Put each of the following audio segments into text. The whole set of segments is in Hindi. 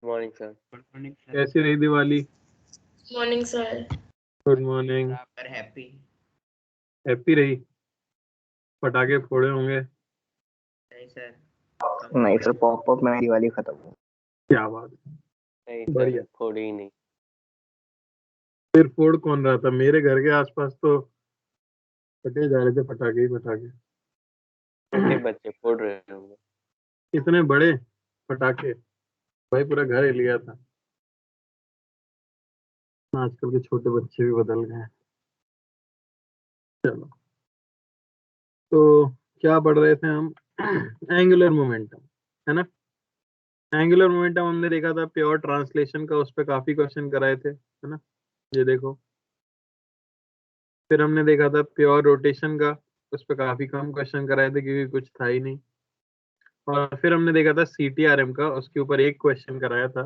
Morning sir. Good morning sir. कैसी रही Diwali? Morning sir. Good morning. बराबर हैप्पी। हैप्पी रही? पटाखे फोड़े होंगे? नहीं सर, नहीं सर, पॉपअप में दिवाली खत्म हो। क्या बात है, नहीं बढ़िया। सर, फोड़ी ही नहीं। फिर फोड़ कौन रहा था? मेरे घर के आसपास तो फटे जा रहे थे पटाखे ही पटाखे। छोटे बच्चे फोड़ रहे होंगे। इतने बड़े पटाखे, भाई पूरा घर हिल गया था। आजकल के छोटे बच्चे भी बदल गए हैं। चलो, तो क्या पढ़ रहे थे हम? एंगुलर मोमेंटम, है ना? एंगुलर मोमेंटम हमने देखा था प्योर ट्रांसलेशन का, उस पर काफी क्वेश्चन कराए थे, है ना? ये देखो। फिर हमने देखा था प्योर रोटेशन का, उस पर काफी कम क्वेश्चन कराए थे क्योंकि कुछ था ही नहीं। और फिर हमने देखा था CTRM का, उसके ऊपर एक क्वेश्चन कराया था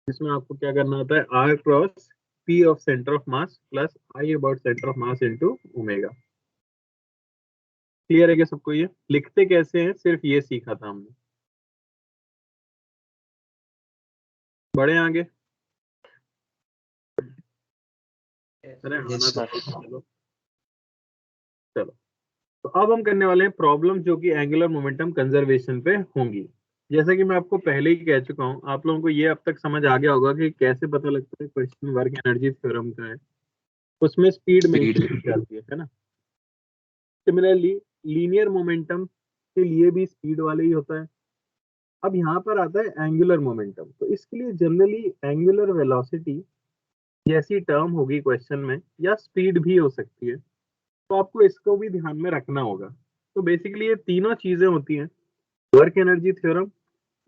जिसमें आपको क्या करना होता है, R cross P of centre of mass plus I about centre of mass into omega. Clear है क्या सबको? ये लिखते कैसे हैं सिर्फ ये सीखा था हमने। बढ़े आगे? अरे Yes, हाँ, sir. चलो चलो। तो अब हम करने वाले हैं प्रॉब्लम जो कि एंगुलर मोमेंटम कंजर्वेशन पे होंगी। जैसा कि मैं आपको पहले ही कह चुका हूं, आप लोगों को ये अब तक समझ आ गया होगा कि कैसे पता लगता है क्वेश्चन वर्क एनर्जी थ्योरम का है। उसमें स्पीड मेंशन की जाती है ना? सिमिलरली लीनियर मोमेंटम के लिए भी स्पीड वाले ही होता है। अब यहाँ पर आता है एंगुलर मोमेंटम, तो इसके लिए जनरली एंगुलर वेलोसिटी जैसी टर्म होगी क्वेश्चन में, या स्पीड भी हो सकती है, तो आपको इसको भी ध्यान में रखना होगा। तो बेसिकली ये तीनों चीजें होती हैं, work energy theorem,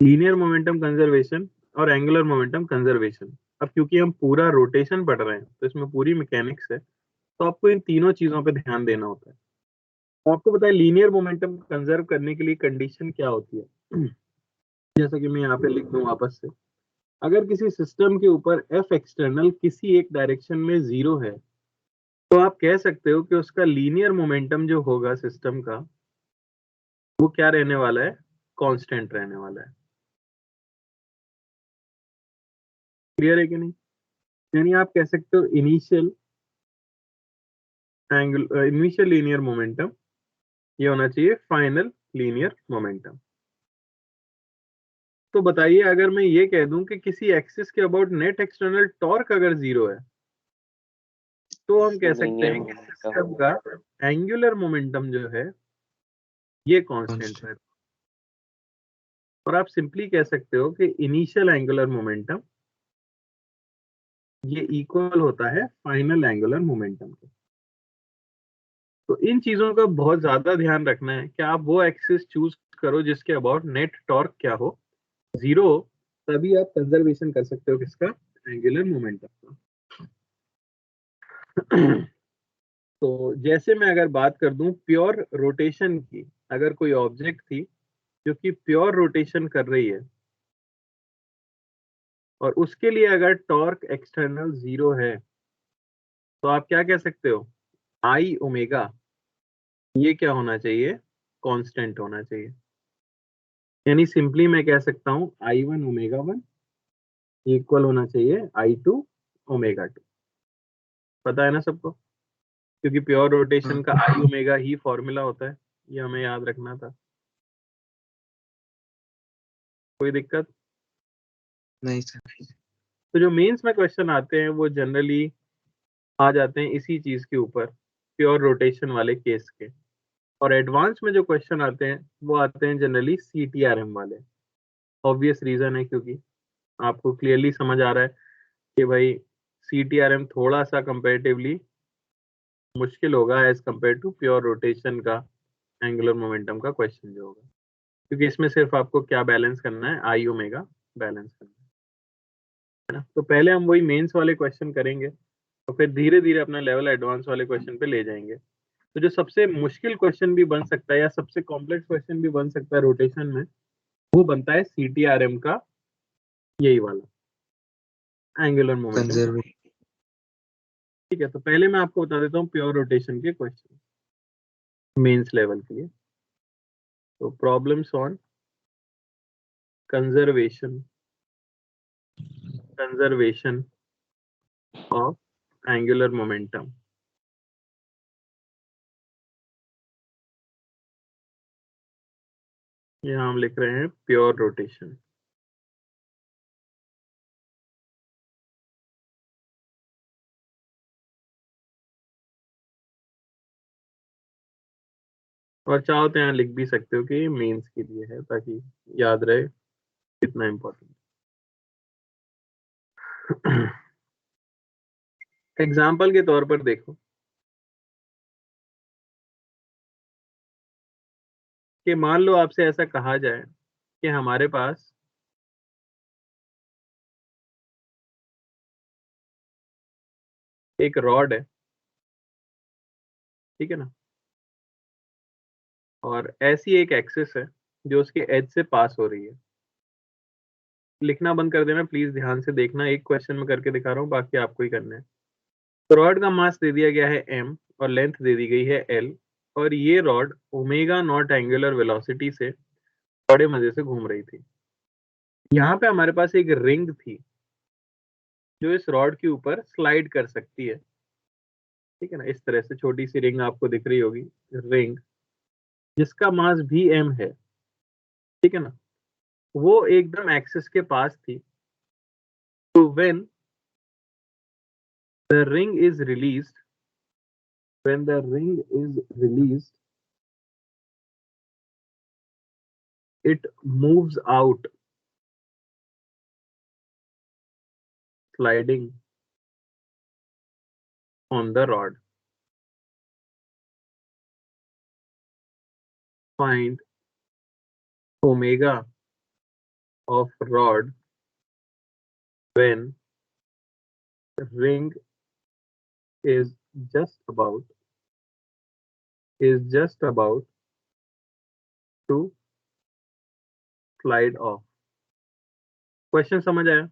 linear momentum conservation और एंगुलर मोमेंटम कंजर्वेशन। अब क्योंकि हम पूरा रोटेशन पढ़ रहे हैं तो इसमें पूरी मैकेनिक्स है, तो आपको इन तीनों चीजों पे ध्यान देना होता है। तो आपको पता है लीनियर मोमेंटम कंजर्व करने के लिए कंडीशन क्या होती है? जैसा कि मैं यहाँ पे लिख दूं वापस से, अगर किसी सिस्टम के ऊपर F एक्सटर्नल किसी एक डायरेक्शन में 0 है, तो आप कह सकते हो कि उसका लीनियर मोमेंटम जो होगा सिस्टम का, वो क्या रहने वाला है? कांस्टेंट रहने वाला है। क्लियर है कि नहीं? यानी आप कह सकते हो इनिशियल लीनियर मोमेंटम ये होना चाहिए फाइनल लीनियर मोमेंटम। तो बताइए, अगर मैं ये कह दूं कि किसी एक्सिस के अबाउट नेट एक्सटर्नल टॉर्क अगर 0 है, तो हम कह सकते हैं कि सिस्टम का एंगुलर मोमेंटम जो है ये कांस्टेंट है। और आप सिंपली कह सकते हो कि इनिशियल एंगुलर मोमेंटम ये इक्वल होता है फाइनल एंगुलर मोमेंटम के। तो इन चीजों का बहुत ज्यादा ध्यान रखना है कि आप वो एक्सिस चूज करो जिसके अबाउट नेट टॉर्क क्या हो, 0, तभी आप कंजर्वेशन कर सकते हो किसका? एंगुलर मोमेंटम का। तो जैसे मैं अगर बात कर दूं प्योर रोटेशन की, अगर कोई ऑब्जेक्ट थी जो कि प्योर रोटेशन कर रही है और उसके लिए अगर टॉर्क एक्सटर्नल 0 है, तो आप क्या कह सकते हो? आई ओमेगा ये क्या होना चाहिए? कांस्टेंट होना चाहिए। यानी सिंपली मैं कह सकता हूं I1 ओमेगा 1 इक्वल होना चाहिए I2 ओमेगा 2। पता है ना सबको? क्योंकि प्योर रोटेशन का आई ओमेगा ही फॉर्मूला होता है, ये हमें याद रखना था। कोई दिक्कत नहीं सर। तो जो मेंस में क्वेश्चन आते हैं वो जनरली आ जाते हैं इसी चीज के ऊपर, प्योर रोटेशन वाले केस के। और एडवांस में जो क्वेश्चन आते हैं वो आते हैं जनरली CTRM वाले। ऑब्वियस रीजन है क्योंकि आपको क्लियरली समझ आ रहा है कि भाई CTRM थोड़ा सा कंपेरेटिवली मुश्किल होगा as compare to pure rotation का एंगुलर मोमेंटम का क्वेश्चन जो होगा, क्योंकि इसमें सिर्फ आपको क्या बैलेंस करना है? आई ओमेगा बैलेंस करना है ना? तो पहले हम वही मेंस वाले क्वेश्चन करेंगे तो फिर धीरे धीरे अपना लेवल एडवांस वाले क्वेश्चन पे ले जाएंगे। तो जो सबसे मुश्किल क्वेश्चन भी बन सकता है या सबसे कॉम्प्लेक्स क्वेश्चन भी बन सकता है रोटेशन में, वो बनता है CTRM का यही वाला एंगुलर मोमेंटम। ठीक है, तो पहले मैं आपको बता देता हूँ प्योर रोटेशन के क्वेश्चन मेंस लेवल के लिए। तो problems on conservation conservation of angular momentum. यहाँ हम लिख रहे हैं प्योर रोटेशन। और चाहो तो यहाँ लिख भी सकते हो कि मेंस के लिए है, ताकि याद रहे कितना इम्पोर्टेंट। एग्जाम्पल के तौर पर देखो कि मान लो आपसे ऐसा कहा जाए कि हमारे पास एक रॉड है, ठीक है ना, और ऐसी एक एक्सिस है जो उसके एज से पास हो रही है। लिखना बंद कर देना प्लीज, ध्यान से देखना, एक क्वेश्चन में करके दिखा रहा हूँ, बाकी आपको ही करना है। तो रॉड का मास दे दिया गया है m और लेंथ दे दी गई है l, और ये rod omega naught angular velocity से बड़े मजे से घूम रही थी। यहाँ पे हमारे पास एक रिंग थी जो इस रॉड के ऊपर स्लाइड कर सकती है, ठीक है ना। इस तरह से छोटी सी रिंग आपको दिख रही होगी, रिंग जिसका मास भी m है, ठीक है ना। वो एकदम एक्सिस के पास थी। तो when the ring is released, when the ring is released, it moves out, sliding on the rod. Find omega of rod when ring is just about to slide off. Question समझ आया?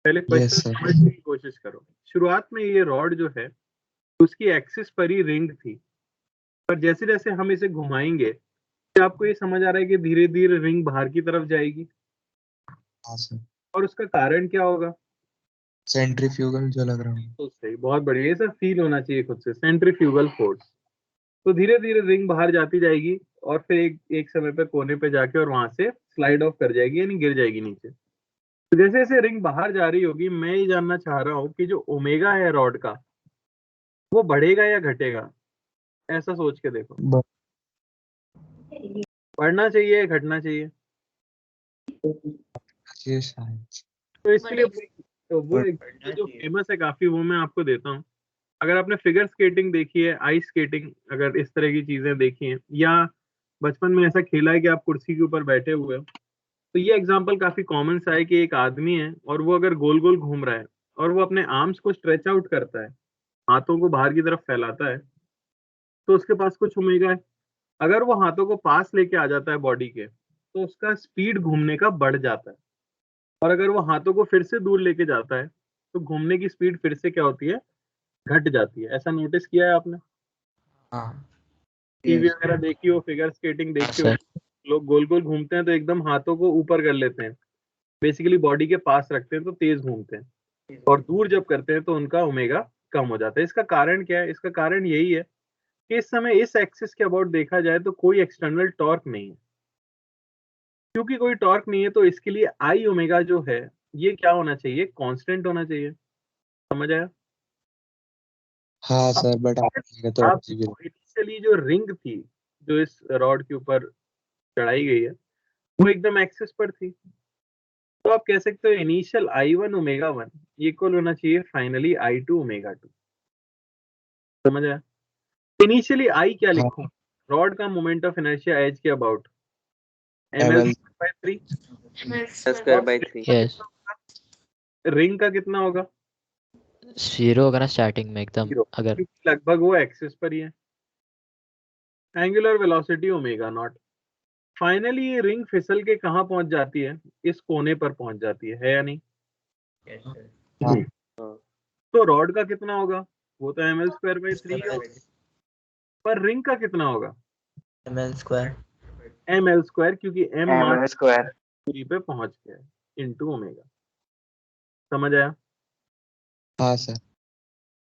पहले क्वेश्चन समझने की कोशिश करो। शुरुआत में ये रॉड जो है उसकी एक्सिस पर ही रिंग थी, पर जैसे जैसे हम इसे घुमाएंगे तो आपको ये समझ आ रहा है कि धीरे धीरे रिंग बाहर की तरफ जाएगी। हाँ सर, और उसका कारण क्या होगा? सेंट्रीफ्यूगल जो लग रहा है। तो सही, बहुत बढ़िया, ये सब फील होना चाहिए खुद से, सेंट्रीफ्यूगल फोर्स। तो धीरे धीरे रिंग बाहर जाती जाएगी और फिर एक समय पे कोने पे जाके और वहां से स्लाइड ऑफ कर जाएगी, यानी गिर जाएगी नीचे। तो जैसे जैसे रिंग बाहर जा रही होगी, मैं ये जानना चाह रहा हूँ कि जो ओमेगा है रॉड का, वो बढ़ेगा या घटेगा? ऐसा सोच के देखो, बढ़ना चाहिए या घटना चाहिए? तो इसके लिए वो एक जो फेमस है काफी, वो मैं आपको देता हूँ। अगर आपने फिगर स्केटिंग देखी है, आइस स्केटिंग, अगर इस तरह की चीजें देखी हैं, या बचपन में ऐसा खेला है कि आप कुर्सी के ऊपर बैठे हुए हो, तो ये एग्जांपल काफी कॉमन सा है कि एक आदमी है और वो अगर गोल गोल घूम रहा है और वो अपने आर्म्स को स्ट्रेच आउट करता है, हाथों को बाहर की तरफ फैलाता है, तो उसके पास कुछ ओमेगा है। अगर वो हाथों को पास लेके आ जाता है बॉडी के, तो उसका स्पीड घूमने का बढ़ जाता है। और अगर वो हाथों को फिर से दूर लेके जाता है, तो घूमने की स्पीड फिर से क्या होती है? घट जाती है। ऐसा नोटिस किया है आपने? टीवी वगैरह देखी हो, फिगर स्केटिंग देखी हो, लोग गोल गोल घूमते हैं तो एकदम हाथों को ऊपर कर लेते हैं, बेसिकली बॉडी के पास रखते हैं तो तेज घूमते हैं, और दूर जब करते हैं तो उनका ओमेगा कम हो जाता है। इसका कारण क्या है? इसका कारण यही है कि इस समय इस एक्सिस के अबाउट देखा जाए तो कोई एक्सटर्नल टॉर्क नहीं है। क्योंकि कोई टॉर्क नहीं है तो इसके लिए आई ओमेगा जो है ये क्या होना चाहिए? कांस्टेंट होना चाहिए। समझ आया? हाँ सर, बट आप इनिशियली जो रिंग थी जो इस रॉड के ऊपर चढ़ाई गई है, वो एकदम एक्सिस पर थी, तो आप कह सकते हो इनिशियल I1 ओमेगा 1 इक्वल होना चाहिए फाइनली I2 ओमेगा 2। समझ आया? इनिशियली I क्या लिखूं? रॉड का मोमेंट ऑफ इनर्शिया एज के about ml/3 m²/3। Yes, ring का कितना होगा? 0 होगा ना स्टार्टिंग में एकदम, 0, अगर क्योंकि लगभग वो एक्सिस पर ही है। Angular velocity omega naught. Finally ये रिंग फिसल के कहाँ पहुंच जाती है? इस कोने पर पहुंच जाती है या नहीं? हाँ। तो रॉड का कितना होगा? वो तो ml²/3 होगा, पर रिंग का कितना होगा? ml², क्योंकि m मास स्क्वायर दूरी पे पहुंच गया है, इनटू ओमेगा। समझ आया? हाँ सर।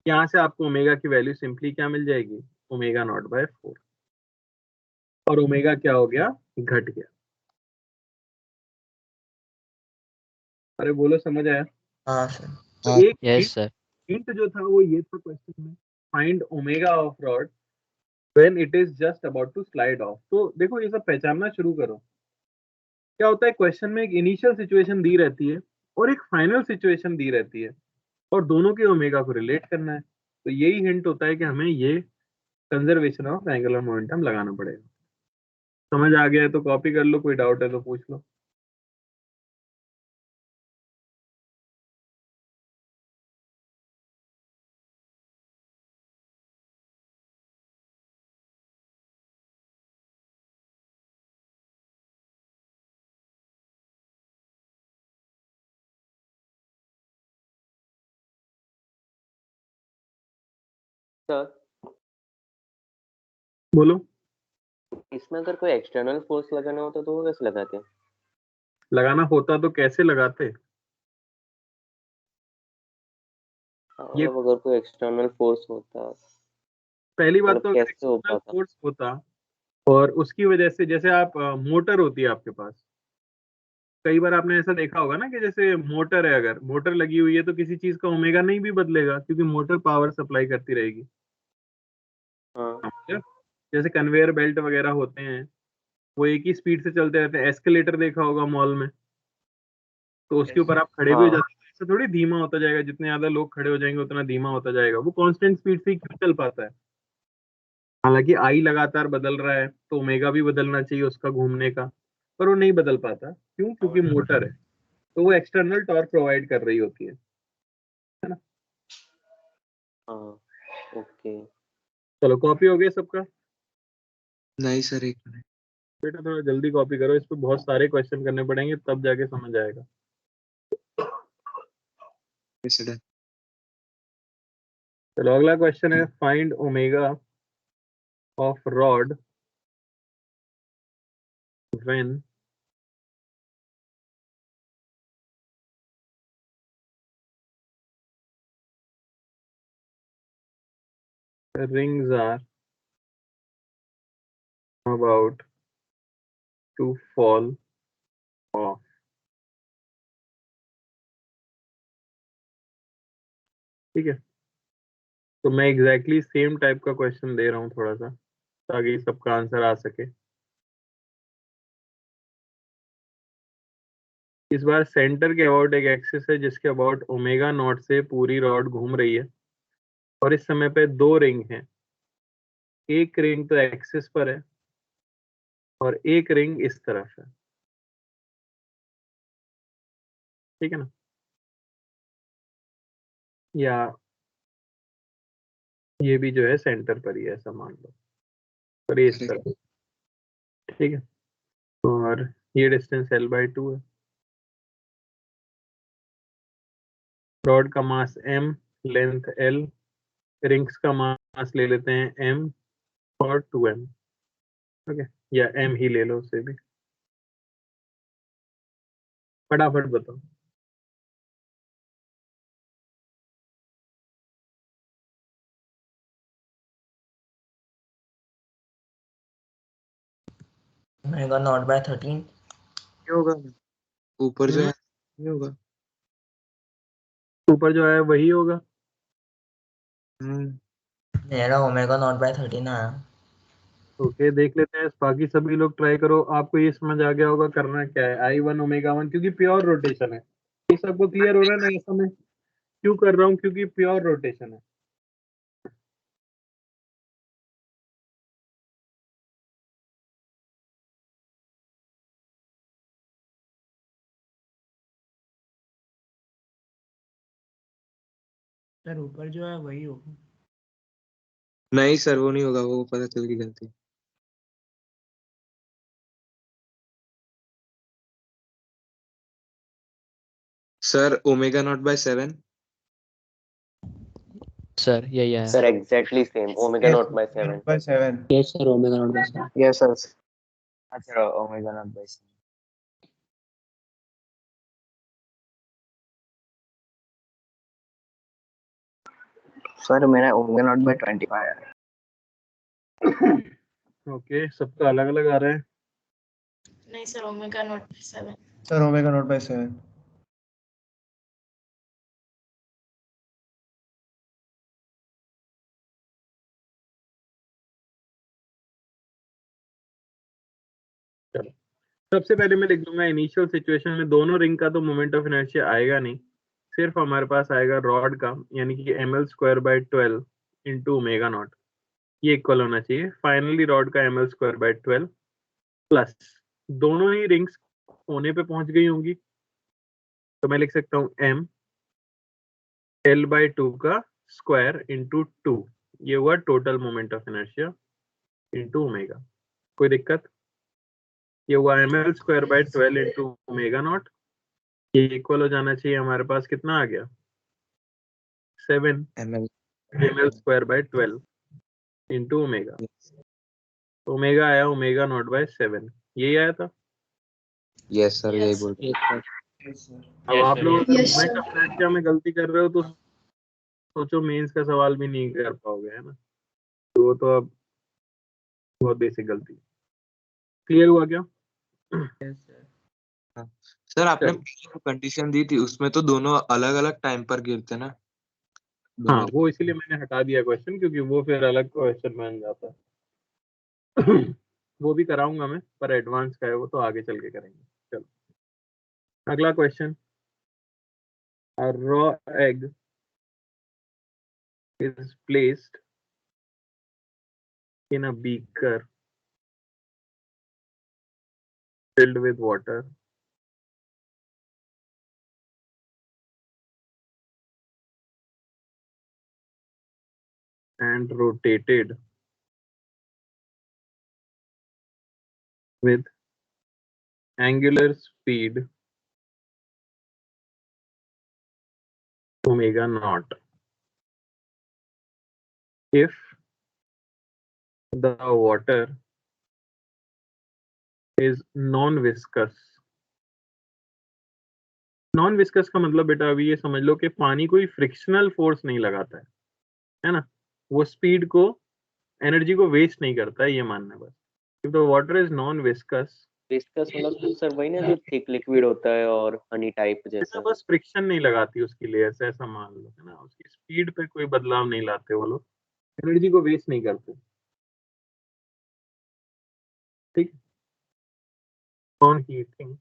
यहाँ से आपको ओमेगा की वैल्यू सिंपली क्या मिल जाएगी, ओमेगा नॉट बाय 4, और ओमेगा क्या हो गया, घट गया। अरे बोलो, समझ आया? हाँ सर। तो हाँ एक यस सर। हिंट जो था वो ये था क्वेश्चन में, find omega of rod when it is just about to slide off. तो देखो ये सब पहचानना शुरू करो। क्या होता है, क्वेश्चन में एक इनिशियल सिचुएशन दी रहती है और एक फाइनल सिचुएशन दी रहती है, और दोनों के ओमेगा को रिलेट करना है। तो यही हिंट होता है कि हमें ये कंजर्वेशन ऑफ एंगुलर मोमेंटम लगाना पड़ेगा। समझ आ गया है तो कॉपी कर लो, कोई डाउट है तो पूछ लो। सर बोलो। इसमें अगर कोई एक्सटर्नल फोर्स लगाना होता तो वो कैसे लगाते हैं? लगाना होता तो कैसे लगाते? ये मतलब अगर कोई एक्सटर्नल फोर्स होता पहली बात मतलब तो, अगर कैसे हो एक्सटर्नल पाता? फोर्स होता और उसकी वजह से, जैसे आप मोटर होती है आपके पास, कई बार आपने ऐसा देखा होगा ना कि जैसे मोटर है, अगर मोटर लगी हुई है तो किसी चीज का ओमेगा नहीं भी बदलेगा, क्योंकि मोटर पावर सप्लाई करती रहेगी। हाँ। जैसे कन्वेयर बेल्ट वगैरह होते हैं, वो एक ही स्पीड से चलते रहते हैं। एस्केलेटर देखा होगा मॉल में, तो उसके ऊपर आप खड़े भी हो हाँ। जाते हैं, ऐसा थोड़ी धीमा होता जाएगा, जितने ज्यादा लोग खड़े हो जाएंगे उतना धीमा होता जाएगा। वो कांस्टेंट स्पीड से ही क्यों चल पाता है? हालांकि आई लगातार बदल रहा है तो ओमेगा भी बदलना चाहिए उसका घूमने का, पर वो नहीं बदल पाता। क्यों? क्योंकि मोटर है, तो वो एक्सटर्नल टॉर्क प्रोवाइड कर रही होती है ना। हाँ। ओके। चलो, कॉपी हो गया सबका? नहीं सर, एक मिनट। बेटा थोड़ा जल्दी कॉपी करो, इस पे बहुत सारे क्वेश्चन करने पड़ेंगे तब जाके समझ आएगा। Yes, sir. चलो अगला क्वेश्चन है, find omega of rod when rings are about to fall off। ठीक है, तो मैं एग्जैक्टली सेम टाइप का क्वेश्चन दे रहा हूँ थोड़ा सा, ताकि सबका आंसर आ सके। इस बार सेंटर के अबाउट एक एक्सिस है जिसके अबाउट ओमेगा नॉट से पूरी रॉड घूम रही है, और इस समय पे दो रिंग हैं। एक रिंग तो एक्सिस पर है और एक रिंग इस तरफ है। ठीक है ना, या ये भी जो है सेंटर पर ही है, ऐसा मान लो, और ये इस Correct. तरफ। ठीक है, और ये डिस्टेंस L/2 है। रॉड का मास m, लेंथ l, रिंग्स का मास ले लेते हैं m और 2m। ओके, या m ही ले लो उसे भी। फटाफट बताओ। Omega naught by 13। ये होगा ऊपर जो है, ये होगा। ऊपर जो है वही होगा। मेरा ओमेगा नॉट बाय 13 आया। ओके, देख लेते हैं, बाकी सभी लोग ट्राई करो। आपको ये समझ आ गया होगा करना क्या है, I1 ओमेगा 1, क्योंकि प्योर रोटेशन है। ये सबको क्लियर हो रहा है ना? ऐसा मैं क्यों कर रहा हूँ? क्योंकि प्योर रोटेशन है। सर ऊपर जो है वही होगा। नहीं सर, वो नहीं होगा, वो पता चल गई गलती। Sir omega naught by 7। Sir यही है। Sir exactly same, omega naught by 7। By 7। Yes sir, omega naught by 7। Yes sir. अच्छा ओमेगा नॉट बाय 7। सर मेरा ओमेगा नॉट बाय 25 है। ओके, सबका अलग अलग आ रहा है। नहीं sir, omega naught by 7। Sir omega naught by 7। चलो, सबसे पहले मैं लिख दूंगा इनिशियल सिचुएशन में दोनों रिंग का तो मोमेंट ऑफ इनर्शिया आएगा नहीं, सिर्फ हमारे पास आएगा रॉड का, यानी कि ml² by 12 into omega naught, ये इक्वल होना चाहिए। फाइनली रॉड का ml² by 12 प्लस दोनों ही रिंग्स कोने पे पहुंच गई होंगी, तो मैं लिख सकता हूँ m l/2 का स्क्वायर इंटू 2, ये हुआ total moment of inertia into omega. कोई दिक्कत? ये हुआ ml² by 12 into omega naught, ये इक्वल हो जाना चाहिए हमारे पास, कितना आ गया 7 ml ml² by 12 into omega. Omega आया ओमेगा नॉट बाय 7, यही आया था। यस सर, यही Yes, बोल अब आप लोग अगर Yes, moment sir. Of inertia में गलती कर रहे हो तो सोचो मेंस का सवाल भी नहीं कर पाओगे, है ना। तो वो तो अब बहुत बेसिक गलती। क्लियर हुआ क्या? सर आपने चलो, पहले जो कंडीशन दी थी उसमें तो दोनों अलग अलग टाइम पर गिरते ना हाँ दोनों। वो इसीलिए मैंने हटा दिया क्वेश्चन, क्योंकि वो फिर अलग क्वेश्चन बन जाता है। वो भी कराऊंगा मैं, पर एडवांस का है वो, तो आगे चल के करेंगे। चलो, अगला question. A raw egg is placed in a beaker filled with water and rotated with angular speed omega naught. If the water is non-viscous, non viscous का मतलब बेटा अभी ये समझ लो कि पानी कोई फ्रिक्शनल फोर्स नहीं लगाता है ना, वो स्पीड को, एनर्जी को वेस्ट नहीं करता है, ये मानना है बस। If the water is non viscous, viscous मतलब सर वही ना जो थिक लिक्विड होता है और हनी टाइप जैसा। बस फ्रिक्शन नहीं लगाती उसकी लेयर से, ऐसा मान लो, है ना। उसकी स्पीड पे कोई बदलाव नहीं लाते वो लोग, एनर्जी को वेस्ट नहीं करते, ठीक। On heating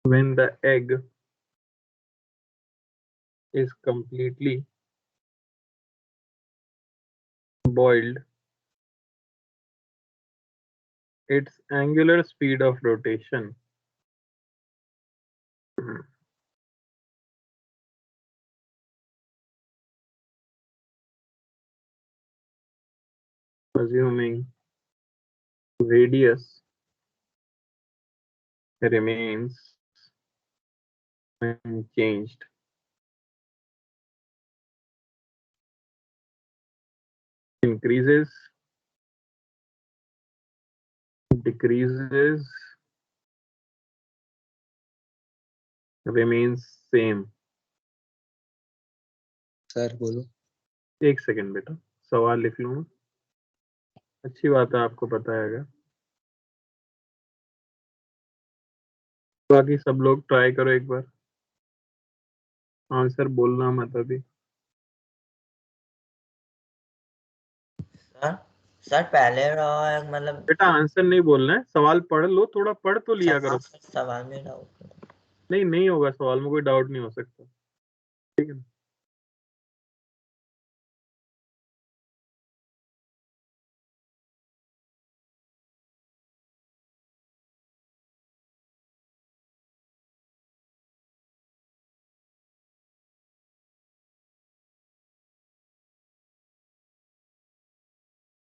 when the egg is completely boiled, its angular speed of rotation assuming radius remains unchanged, increases, decreases, remains same। Sir बोलो। एक सेकंड बेटा, सवाल लिख लूँ। अच्छी बात है, आपको पता है। अगर बाकी सब लोग ट्राई करो एक बार, आंसर बोलना मत अभी। सर सर पहले रॉ मतलब बेटा आंसर नहीं बोलना है, सवाल पढ़ लो, थोड़ा पढ़ तो लिया हाँ, करो। सवाल में डाउट। नहीं नहीं होगा, सवाल में कोई डाउट नहीं हो सकता, ठीक है।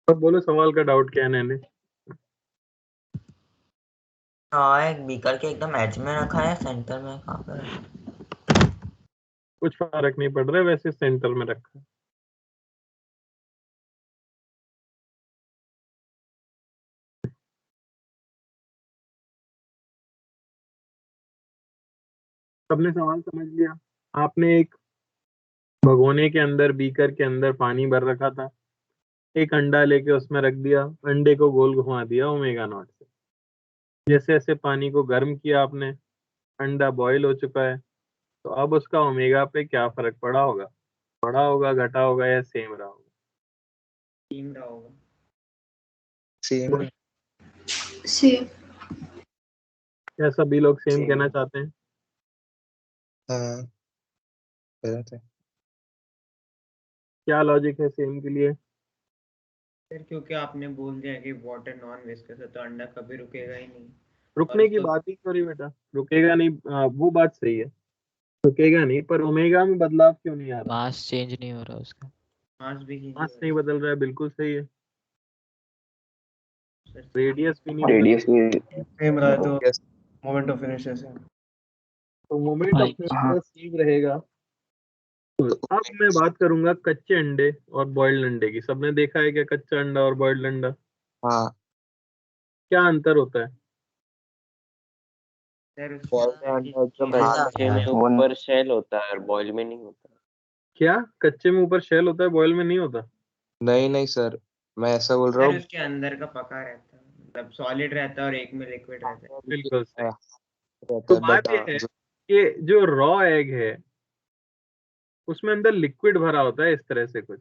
अब बोलो सवाल का डाउट क्या है नैने? हाँ, एक बीकर के एकदम एज में रखा है, सेंटर में कहाँ पर है? कुछ फर्क नहीं पड़ रहा है, वैसे सेंटर में रखा है। सबने सवाल समझ लिया? आपने एक भगोने के अंदर, बीकर के अंदर पानी भर रखा था, एक अंडा लेके उसमें रख दिया, अंडे को गोल घुमा दिया ओमेगा नॉट से। जैसे जैसे पानी को गर्म किया आपने, अंडा बॉईल हो चुका है, तो अब उसका ओमेगा पे क्या फर्क पड़ा होगा? बढ़ा होगा, घटा होगा या सेम रहा होगा? टीम रहा होगा। Same same. क्या सभी लोग सेम Same. कहना चाहते हैं? हाँ गलत है। क्या लॉजिक है सेम के लिए? सर क्योंकि आपने बोल दिया कि वाटर नॉन विस्कस है तो अंडा कभी रुकेगा ही नहीं। रुकने की उसको- बात ही करी बेटा, रुकेगा नहीं, वो बात सही है, रुकेगा नहीं, पर ओमेगा में बदलाव क्यों नहीं आ रहा? मास चेंज नहीं हो रहा उसका। मास भी नहीं मास हो नहीं रहा। बदल रहा है, बिल्कुल सही है। सर, रेडियस भी नहीं बदल रेडियस भी सेम रहा है तो Yes. मोमेंट ऑफ इनर्शिया से तो मोमेंट भाई, ऑफ इनर्शिया सेम रहेगा। तो तो अब मैं बात करूंगा कच्चे अंडे और बॉइल्ड अंडे की। सबने देखा है क्या कच्चा अंडा और बॉइल्ड अंडा? हाँ क्या अंतर होता है? सर उसके बॉल अंदर में की अंडा एकदम चीज़ें हार्ड कच्चे में वो ऊपर शेल होता है और बॉयल में नहीं होता। क्या कच्चे में ऊपर शेल होता है, बॉइल में नहीं होता? नहीं नहीं सर, मैं ऐसा बोल रहा सर हूँ। उसके अंदर का पका रहता है, मतलब सॉलिड रहता है और एक में लिक्विड रहता है। बिल्कुल सही। रहता तो है बात बट यह है कि जो रॉ एग है उसमें अंदर लिक्विड भरा होता है, इस तरह से कुछ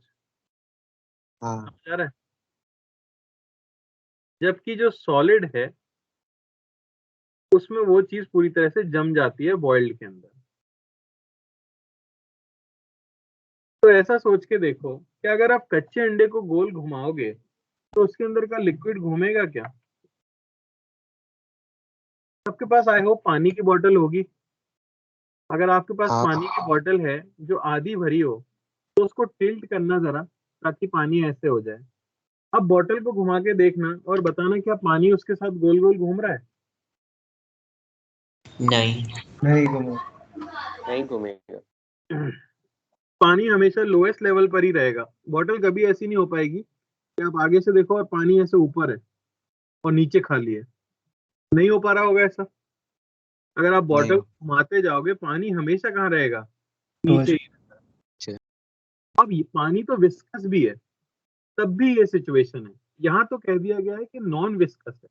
हाँ समझ आ रहा है? जबकि जो सॉलिड है उसमें वो चीज पूरी तरह से जम जाती है बॉइल्ड के अंदर। तो ऐसा सोच के देखो कि अगर आप कच्चे अंडे को गोल घुमाओगे तो उसके अंदर का लिक्विड घूमेगा क्या? सबके पास आई होप पानी की बोतल होगी। अगर आपके पास हाँ पानी की बोतल है जो आधी भरी हो तो उसको टिल्ट करना जरा, ताकि पानी ऐसे हो जाए। अब बोतल को घुमा के देखना और बताना क्या पानी उसके साथ गोल गोल घूम रहा है? नहीं। नहीं घूमे। नहीं घूमेगा। पानी हमेशा लोएस्ट लेवल पर ही रहेगा। बॉटल कभी ऐसी नहीं हो पाएगी कि आप आगे से देखो और पानी ऐसे ऊपर है और नीचे खाली है। नहीं हो पा रहा होगा ऐसा। अगर आप नहीं बॉटल घुमाते जाओगे पानी हमेशा कहाँ रहेगा? तो नीचे ही। अच्छा। अब ये पानी तो विस्कस भी है, तब भी ये सिचुएशन है। यहाँ तो कह दिया गया है कि नॉन विस्कस है।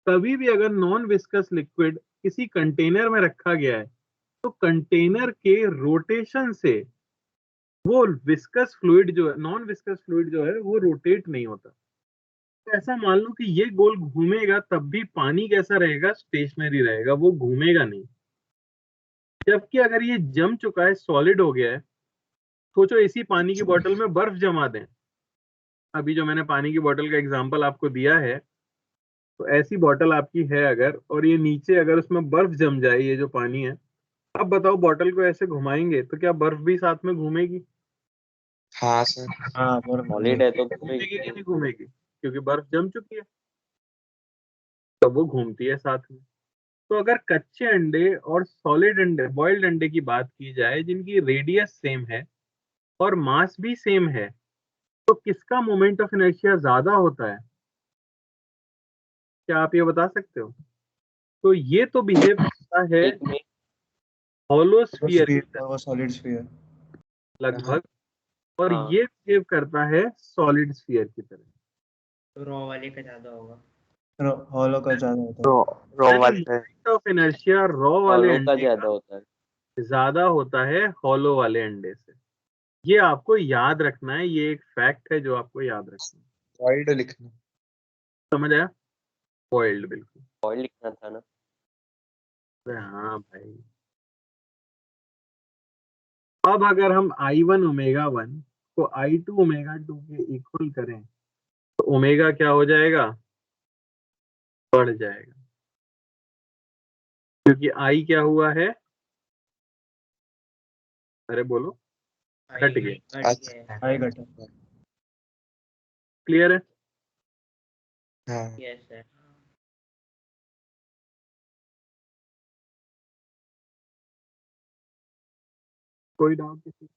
कभी भी अगर नॉन विस्कस लिक्विड किसी कंटेनर में रखा गया है तो कंटेनर के रोटेशन से वो विस्कस फ्लूइड जो है, नॉन विस्कस फ्लूइड जो है, वो रोटेट नहीं होता। तो ऐसा मान लो कि ये गोल घूमेगा तब भी पानी कैसा रहेगा? स्टेशनरी रहेगा, वो घूमेगा नहीं। जबकि अगर ये जम चुका है, सॉलिड हो गया है, सोचो इसी पानी की बोतल में बर्फ जमा दें। अभी जो मैंने पानी की बोतल का एग्जांपल आपको दिया है, तो ऐसी बोतल आपकी है अगर, और ये नीचे अगर उसमें बर्फ जम जाए, ये जो पानी है, अब बताओ बोतल को ऐसे घुमाएंगे तो क्या बर्फ भी साथ में घूमेगी? हाँ सर। हाँ बर्फ सॉलिड है तो घूमेगी कि घूमेगी। नहीं घूमेगी? क्योंकि बर्फ जम चुकी है, तो वो घूमती है साथ में। तो अगर कच्चे अंडे और सॉलिड अंडे, बॉइल्ड अंडे की बात की जाए जिनकी रेडियस सेम है और मास भी सेम है, तो किसका मोमेंट ऑफ इनर्शिया ज्यादा होता है? क्या आप ये बता सकते हो? तो ये तो बिहेव करता है एक में हॉलो स्फीयर की तरह वो सॉलिड स्फीयर। लगभग, और हाँ ये बिहेव करता है सॉलिड स्फीयर की तरह। तो रॉ वाले का ज्यादा होगा। हॉलो का ज्यादा होता रो रो वाले मोमेंट ऑफ इनर्शिया रॉ वाले फॉलो का अंडे ज्यादा का होता है। ज्यादा होता है हॉलो वाले अंडे से। ये आपको याद रखना है, ये एक फैक्ट है जो आपको याद रखना है। वाइड लिखना। समझ आया? बॉइल्ड, बिल्कुल। बॉयल लिखना था ना। अरे हाँ भाई। अब अगर हम I1 ओमेगा 1 को I2 ओमेगा 2 के इक्वल करें तो ओमेगा क्या हो जाएगा? बढ़ जाएगा, क्योंकि I क्या हुआ है? अरे बोलो, घट गया। घट गया है। आई घटा। क्लियर है? हाँ यस सर। कोई डाउट किसी को?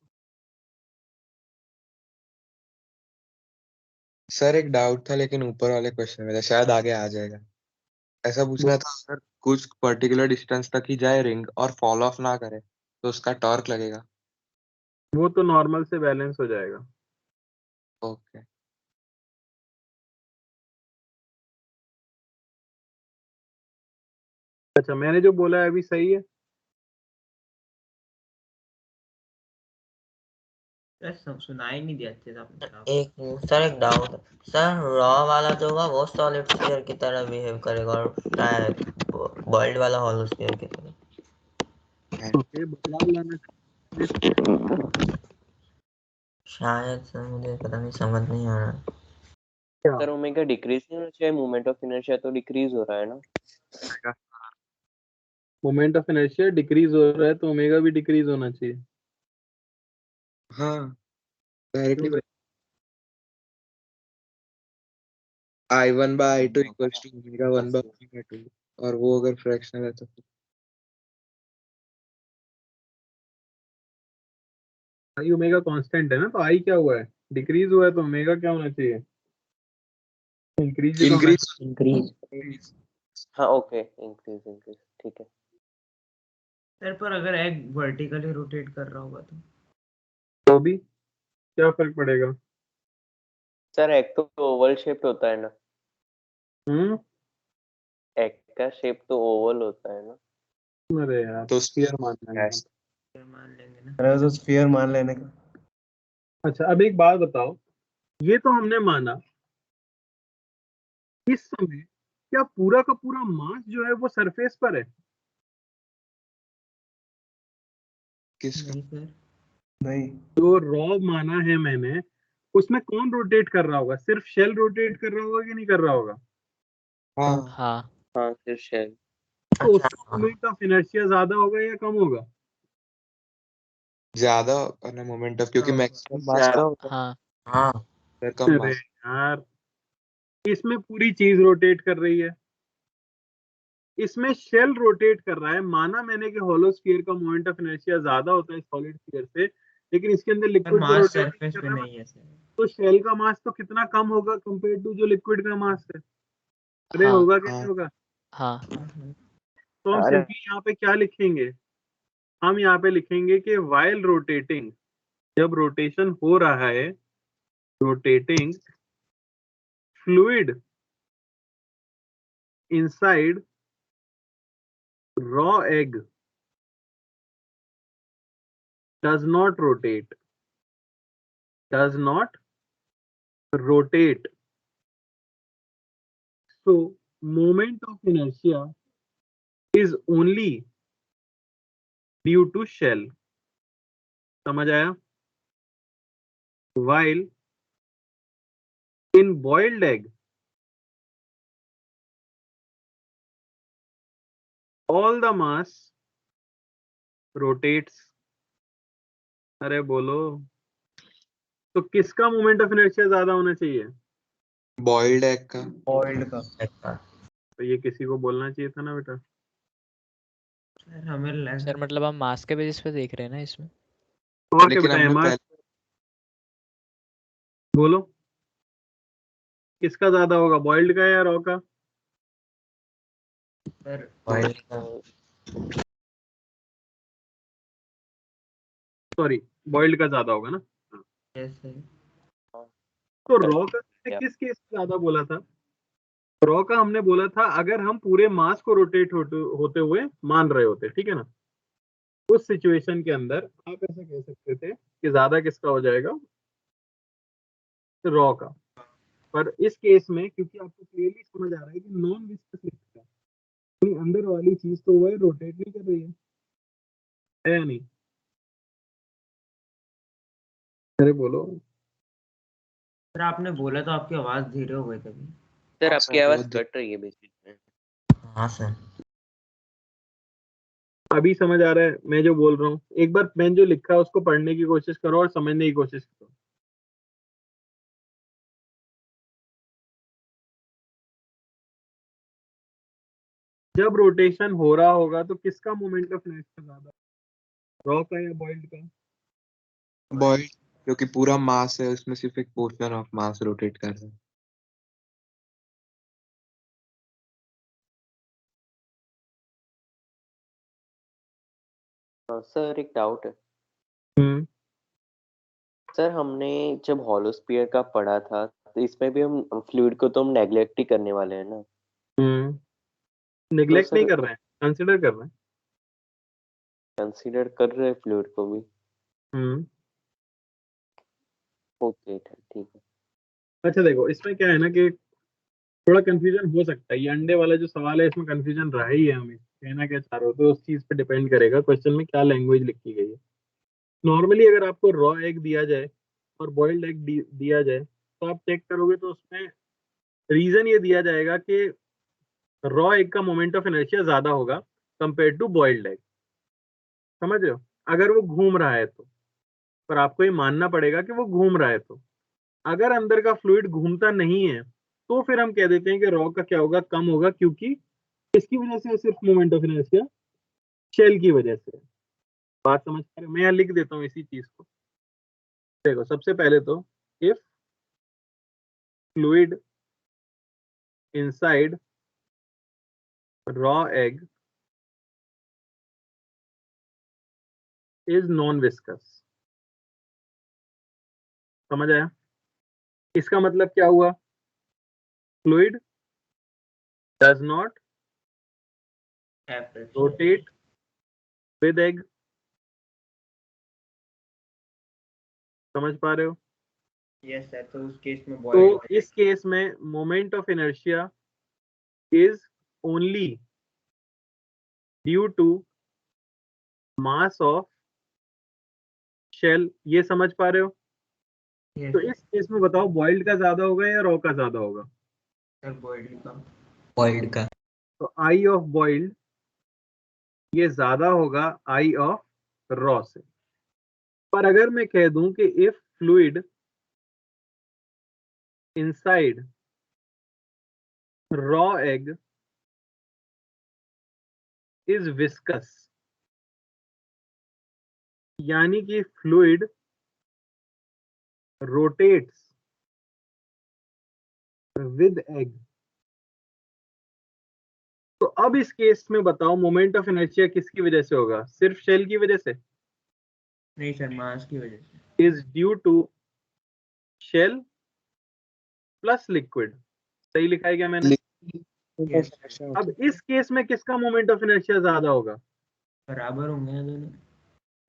सर, एक डाउट था लेकिन ऊपर वाले क्वेश्चन में था, शायद आगे आ जाएगा। ऐसा पूछना था, अगर कुछ पर्टिकुलर डिस्टेंस तक ही जाए रिंग और फॉल ऑफ ना करे तो उसका टॉर्क लगेगा। वो तो नॉर्मल से बैलेंस हो जाएगा। ओके। अच्छा, मैंने जो बोला है अभी सही है? सुनाई नहीं दिया अच्छे से आपने साहब। एक सर एक डाउट, सर रॉ वाला जो होगा वो सॉलिड स्फीयर की तरह बिहेव करेगा और बॉइल्ड वाला हॉलो स्फीयर की तरह। ओके, बदलाव लाना शायद सर मुझे पता नहीं, समझ नहीं आ रहा। क्या? सर ओमेगा डिक्रीज नहीं होना चाहिए, मोमेंट ऑफ इनर्शिया तो डिक्रीज हो रहा है ना। मोमेंट ऑफ इनर्शिया डिक्रीज हो रहा है तो ओमेगा भी डिक्रीज होना चाहिए। हाँ, directly I1 by I2 equals to omega 1 by omega 2, और वो अगर फ्रैक्शनल है तो फिर आई ओमेगा कांस्टेंट है ना, तो आई क्या हुआ है? डिक्रीज हुआ है, तो ओमेगा क्या होना चाहिए? इंक्रीज ही तो होना इंक्रीज। इंक्रीज। हाँ ओके, इंक्रीज इंक्रीज ठीक है। सर पर अगर एग वर्टिकली रोटेट कर रहा होगा तो भी क्या फर्क पड़ेगा? सर एग तो ओवल शेप्ड होता है ना, हम्म। एग का शेप तो ओवल होता है ना। अरे यार, तो स्फीयर मानना है। फिर मान लेंगे ना। अरे तो स्फीयर मान लेने का। अच्छा, अब एक बात बताओ, ये तो हमने माना, इस समय क्या पूरा का पूरा मास जो है वो सरफेस पर है? किसका? नहीं सर, नहीं, जो रॉ माना है मैंने, उसमें कौन रोटेट कर रहा होगा? सिर्फ शेल रोटेट कर रहा होगा कि नहीं कर रहा होगा? हाँ, हाँ हाँ सिर्फ शेल। तो अच्छा उसका मोमेंट ऑफ इनर्शिया ज्यादा होगा या कम होगा? ज्यादा ना मोमेंट ऑफ, क्योंकि मैक्सिमम मास ज्यादा का होता है। हाँ हाँ कम अरे मास। यार, इसमें पूरी चीज रोटेट कर रही है, इसमें शेल रोटेट कर रहा है। माना मैंने कि होलो स्फीयर का मोमेंट ऑफ इनर्शिया ज्यादा होता है सॉलिड स्फीयर से, लेकिन इसके अंदर पर लिक्विड तो मास रोटेट नहीं सरफेस कर पे रहा, नहीं है सर। तो शेल का मास तो कितना कम होगा कंपेयर टू जो लिक्विड का मास है? अरे हाँ होगा कि नहीं हाँ, होगा? हाँ तो हम अरे सिंपली यहाँ पे क्या लिखेंगे? हम यहाँ पे लिखेंगे कि वाइल रोटेटिंग, जब रोटेशन हो रहा है, rotating fluid inside raw egg does not rotate, does not rotate. So moment of inertia is only due to shell. समझ आया? While in boiled egg, all the mass rotates. अरे बोलो, तो किसका मोमेंट ऑफ इनर्शिया ज्यादा होना चाहिए? बॉइल्ड एग का। बॉइल्ड का। तो ये किसी को बोलना चाहिए था ना बेटा। सर हमें लग सर मतलब हम मास के बेसिस पे देख रहे हैं ना इसमें। और क्या लेकिन बेटा, हमने एमआर पहले बोलो, किसका ज्यादा होगा, बॉइल्ड का या रॉ का? सर बॉइल्ड का। सॉरी, बॉइल्ड का ज्यादा होगा ना। जैसे तो रॉ का हमने किस केस में ज्यादा बोला था? रॉ का हमने बोला था अगर हम पूरे मास को रोटेट होते हुए मान रहे होते, ठीक है ना, उस सिचुएशन के अंदर आप ऐसा कह सकते थे कि ज्यादा किसका हो जाएगा, रॉ का। पर इस केस में क्योंकि आपको क्लियरली समझ आ रहा है कि नॉन विस्कस लिखा है, तो अंदर वाली चीज तो वो है, रोटेट नहीं कर रही है या नहीं? अरे बोलो। सर आपने बोला तो आपकी आवाज धीरे हो गई तभी। सर हाँ आपकी सर, आवाज बहुत कट रही है बेसिक में। हाँ सर। अभी समझ आ रहा है मैं जो बोल रहा हूँ? एक बार मैंने जो लिखा है उसको पढ़ने की कोशिश करो और समझने की कोशिश करो। जब रोटेशन हो रहा होगा तो किसका मोमेंट ऑफ इनर्शिया ज्यादा, रॉ का या बॉइल्ड का? बॉइल्ड, क्योंकि पूरा मास है उसमें सिर्फ एक पोर्शन ऑफ मास रोटेट कर रहा है। सर एक डाउट है। हम्म सर हमने जब हॉलोस्फीयर का पढ़ा था तो इसमें भी हम फ्लूइड को तो हम नेग्लेक्ट ही करने वाले हैं ना। तो निगलेक्ट नहीं सर कर रहे हैं, कंसिडर कर रहे हैं। कंसीडर कर रहे हैं फ्लूइड को भी। हम्म ओके ठीक है। अच्छा देखो, इसमें क्या है ना कि थोड़ा कंफ्यूजन हो सकता है। ये अंडे वाला जो सवाल है इसमें कंफ्यूजन रहा ही है, हमें कहना क्या चाह रहे हो तो उस चीज पे डिपेंड करेगा क्वेश्चन में क्या लैंग्वेज लिखी गई है। नॉर्मली अगर आपको रॉ एग दिया जाए और बॉइल्ड एग दिया जाए तो आप चेक करोगे तो उसमें रीजन ये दिया जाएगा कि रॉ एग का मोमेंट ऑफ इनर्शिया ज्यादा होगा कंपेयर टू बॉइल्ड एग। समझ रहे हो? अगर वो घूम रहा है तो, पर आपको ये मानना पड़ेगा कि वो घूम रहा है तो। अगर अंदर का फ्लूइड घूमता नहीं है तो फिर हम कह देते हैं कि रॉ का क्या होगा, कम होगा, क्योंकि किसकी वजह से? सिर्फ मोमेंट ऑफ इनर्शिया, शेल की वजह से। बात समझ पा रहे हो? मैं यहाँ लिख देता हूँ इसी चीज को। देखो सबसे पहले तो, if fluid inside raw egg is non viscous. समझ आया? इसका मतलब क्या हुआ? Fluid does not rotate with egg. समझ पा रहे हो? यस सर, तो उस केस में तो बॉइल्ड इस केस में moment of inertia is only due to mass of shell. ये समझ पा रहे हो? तो इस केस में बताओ बॉइल्ड का ज्यादा होगा या रॉ का ज्यादा होगा? सर बॉइल्ड का। बॉइल्ड का। तो आई ऑफ बॉइल्ड ये ज्यादा होगा आई ऑफ रॉ से। पर अगर मैं कह दूं कि if fluid inside raw egg is viscous, यानी कि फ्लूइड रोटेट्स विद एग, तो अब इस केस में बताओ मोमेंट ऑफ इनर्शिया किसकी वजह से होगा? सिर्फ शेल की वजह से? नहीं सर, मास की वजह से। Is due to shell plus liquid. सही लिखा है क्या मैंने? Yes, अब इस केस में किसका मोमेंट ऑफ इनर्शिया ज्यादा होगा? बराबर होंगे ना दोनों।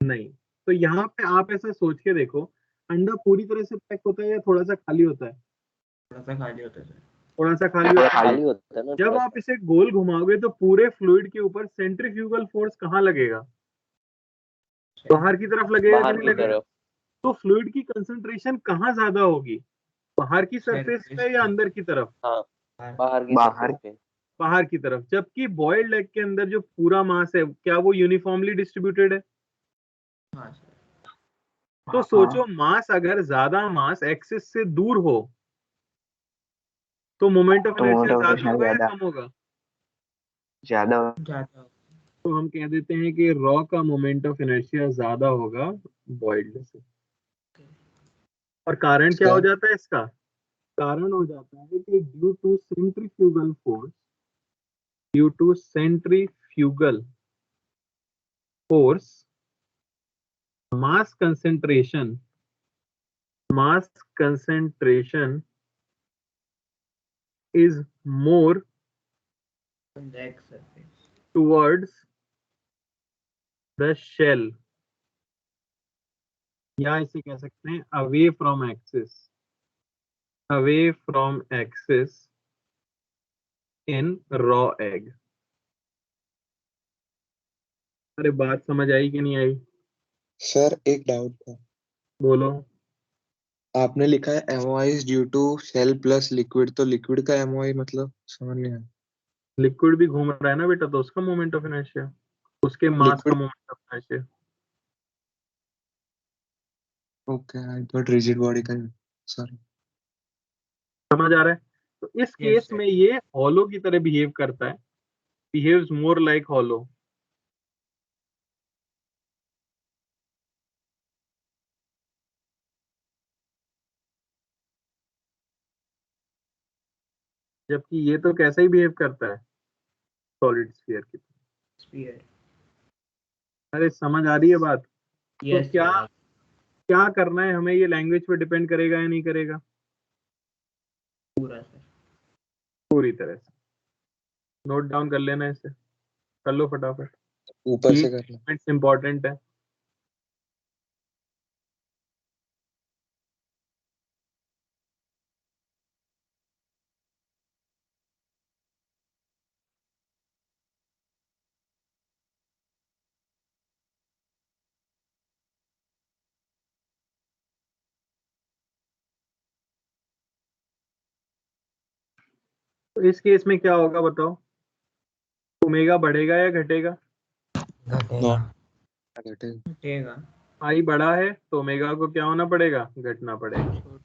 नहीं। तो यहाँ पे आप ऐसा सोच के देखो, अंडा पूरी तरह से पैक होता है या थोड़ा सा खाली होता है? थोड़ा सा खाली होता है सर। थोड़ा सा खाली होता है। खाली होता है ना जब थोड़ा आप सा। इसे गोल घुमाओगे तो पूरे फ्लूइड के ऊपर सेंट्रीफ्यूगल फोर्स कहाँ लगेगा? बाहर की तरफ लगेगा कि बाहर नहीं की लगेगा? तरफ। तो फ्लूइड की कंसंट्रेशन कहाँ ज्यादा होगी? बाहर की सरफेस पे या अंदर की तरफ? हाँ बाहर की बाहर। सरफेस पे। बाहर की तरफ। जबकि बॉइल्ड एग के अंदर जो पूरा मास है क्या वो यूनिफॉर्मली डिस्ट्रीब्यूटेड है? हाँ सर। तो सोचो, मास अगर ज्यादा मास एक्सिस से दूर हो तो मोमेंट ऑफ तो इनर्शिया मोमेंट ऑफ ज्यादा इनर्शिया होगा या ज्यादा कम होगा? ज्यादा ज्यादा। तो हम कह देते हैं कि रॉ का मोमेंट ऑफ इनर्शिया ज्यादा होगा बॉइल्ड से। और कारण क्या हो जाता है इसका? कारण हो जाता है कि due to centrifugal force, due to centrifugal force, mass concentration is more egg surface. towards the shell, या इसे कह सकते हैं away from axis in raw egg। अरे बात समझ आई कि नहीं आई? सर एक डाउट था। बोलो। आपने लिखा है MOI is due to shell plus liquid, तो लिक्विड का एमओआई मतलब समझ नहीं आया। लिक्विड भी घूम रहा है ना बेटा, तो उसका मोमेंट ऑफ इनर्शिया, उसके मास का liquid, moment of inertia. Okay I thought rigid body का। सॉरी। समझ आ रहा है? तो इस Yes, केस sir. में ये हॉलो की तरह बिहेव करता है, बिहेव्स मोर लाइक हॉलो। जबकि ये तो कैसा ही बिहेव करता है, सॉलिड स्फीयर की तरह। स्फीयर। अरे समझ आ रही है बात? तो यस क्या क्या करना है हमें, ये लैंग्वेज पे डिपेंड करेगा या नहीं करेगा? पूरा सर। पूरी तरह से। नोट डाउन कर लेना इसे, कर लो फटाफट, ऊपर से कर लो। इंपॉर्टेंट है। तो इस केस में क्या होगा बताओ? ओमेगा बढ़ेगा या घटेगा? घटेगा। घटेगा। घटेगा। आई बड़ा है तो ओमेगा को क्या होना पड़ेगा? घटना पड़ेगा।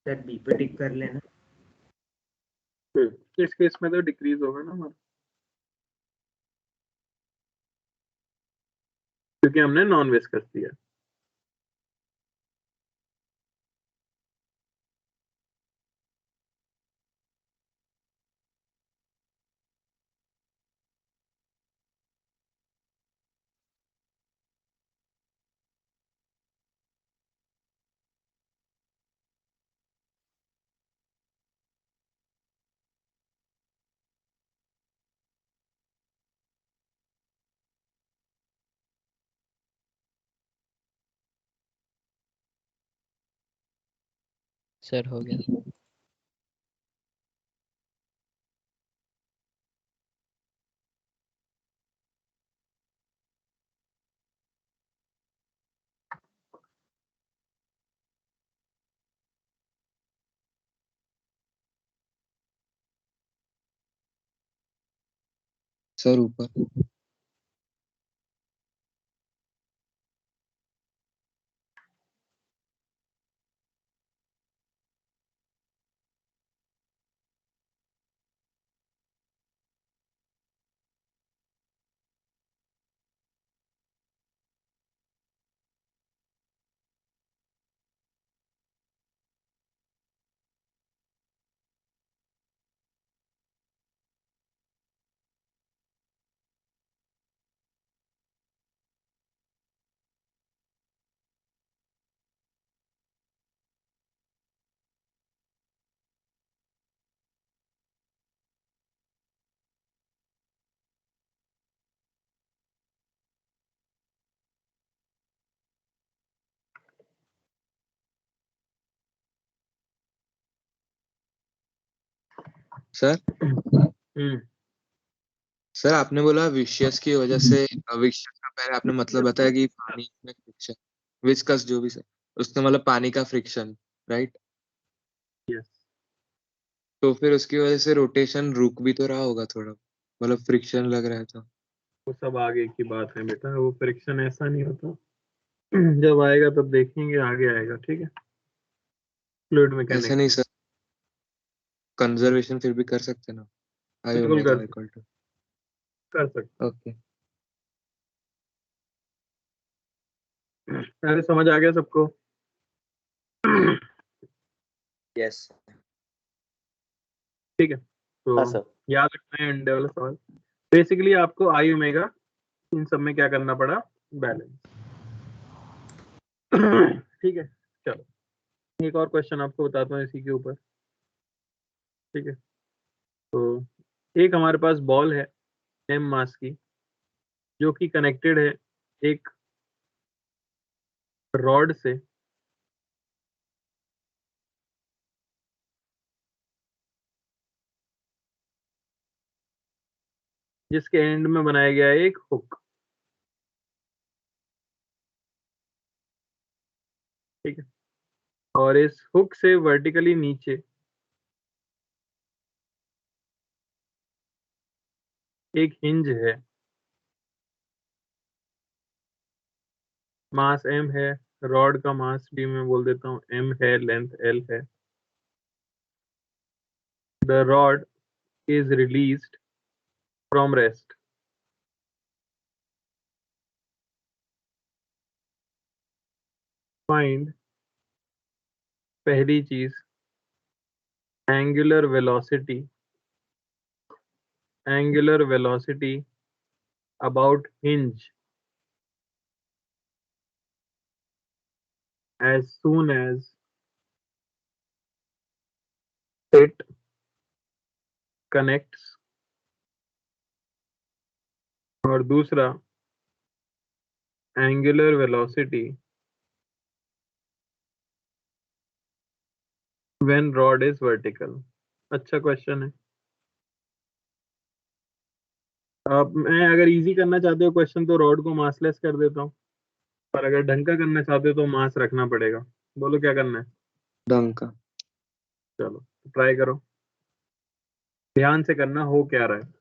सर बी पे टिक कर लेना। इस केस में तो डिक्रीज होगा ना हमारा, क्योंकि हमने नॉन विस्कस दिया। सर हो गया। सर ऊपर। सर सर आपने बोला विशियस की वजह से, विशियस का पहले आपने मतलब बताया कि पानी में फ्रिक्शन, विस्कस जो भी सर, उसका मतलब पानी का फ्रिक्शन, राइट? यस। तो फिर उसकी वजह से रोटेशन रुक भी तो रहा होगा थोड़ा, मतलब फ्रिक्शन लग रहा है तो। वो सब आगे की बात है बेटा, वो फ्रिक्शन ऐसा नहीं होता। जब आएगा तब देखेंगे, आगे आएगा, ठीक है। फ्लूइड ऐसा मैकेनिक्स नहीं में सर, कंजर्वेशन फिर भी कर सकते ना, आई बिल्कुल ओमेगा इक्वल टू। कर सकते ओके। हैं। अरे समझ आ गया सबको? यस। ठीक है, तो हाँ सर। याद रखना है अंडे वाला सवाल। बेसिकली आपको आई ओमेगा इन सब में क्या करना पड़ा? बैलेंस। ठीक है, चलो एक और क्वेश्चन आपको बताता हूँ इसी के ऊपर। ठीक है, तो एक हमारे पास बॉल है एम मास की, जो कि कनेक्टेड है एक रॉड से जिसके एंड में बनाया गया है एक हुक। ठीक है, और इस हुक से वर्टिकली नीचे एक हिंज है, मास m है, रॉड का मास भी मैं बोल देता हूँ m है, लेंथ l है। The rod is released from rest. Find, पहली चीज, angular velocity about hinge as soon as it connects। और दूसरा, angular velocity when rod is vertical. अच्छा क्वेश्चन है। अब मैं अगर इजी करना चाहते हो क्वेश्चन तो रॉड को मासलेस कर देता हूँ, पर अगर ढंग का करना चाहते हो तो मास रखना पड़ेगा। बोलो क्या करना है। ढंग का। चलो ट्राई करो, ध्यान से करना हो क्या रहा है।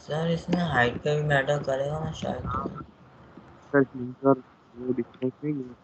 सर इसमें हाइट का भी मैटर करेगा ना शायद तो। सर सर वो डिफरेंस नहीं है।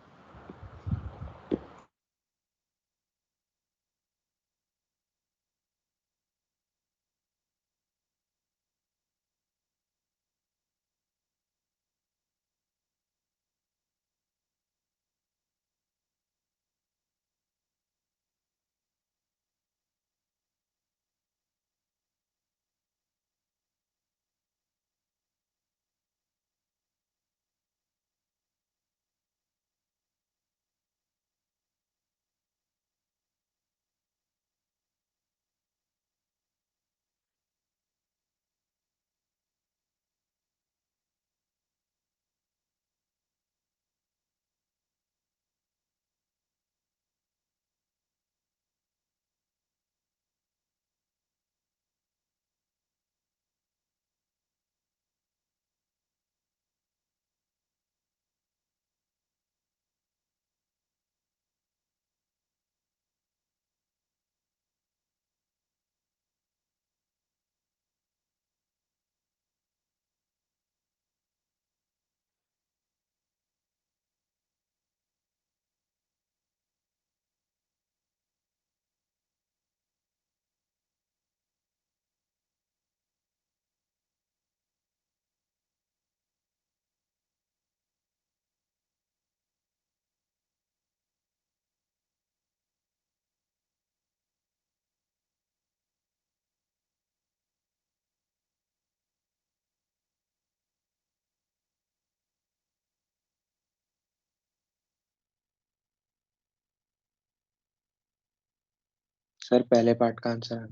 सर पहले पार्ट का आंसर है।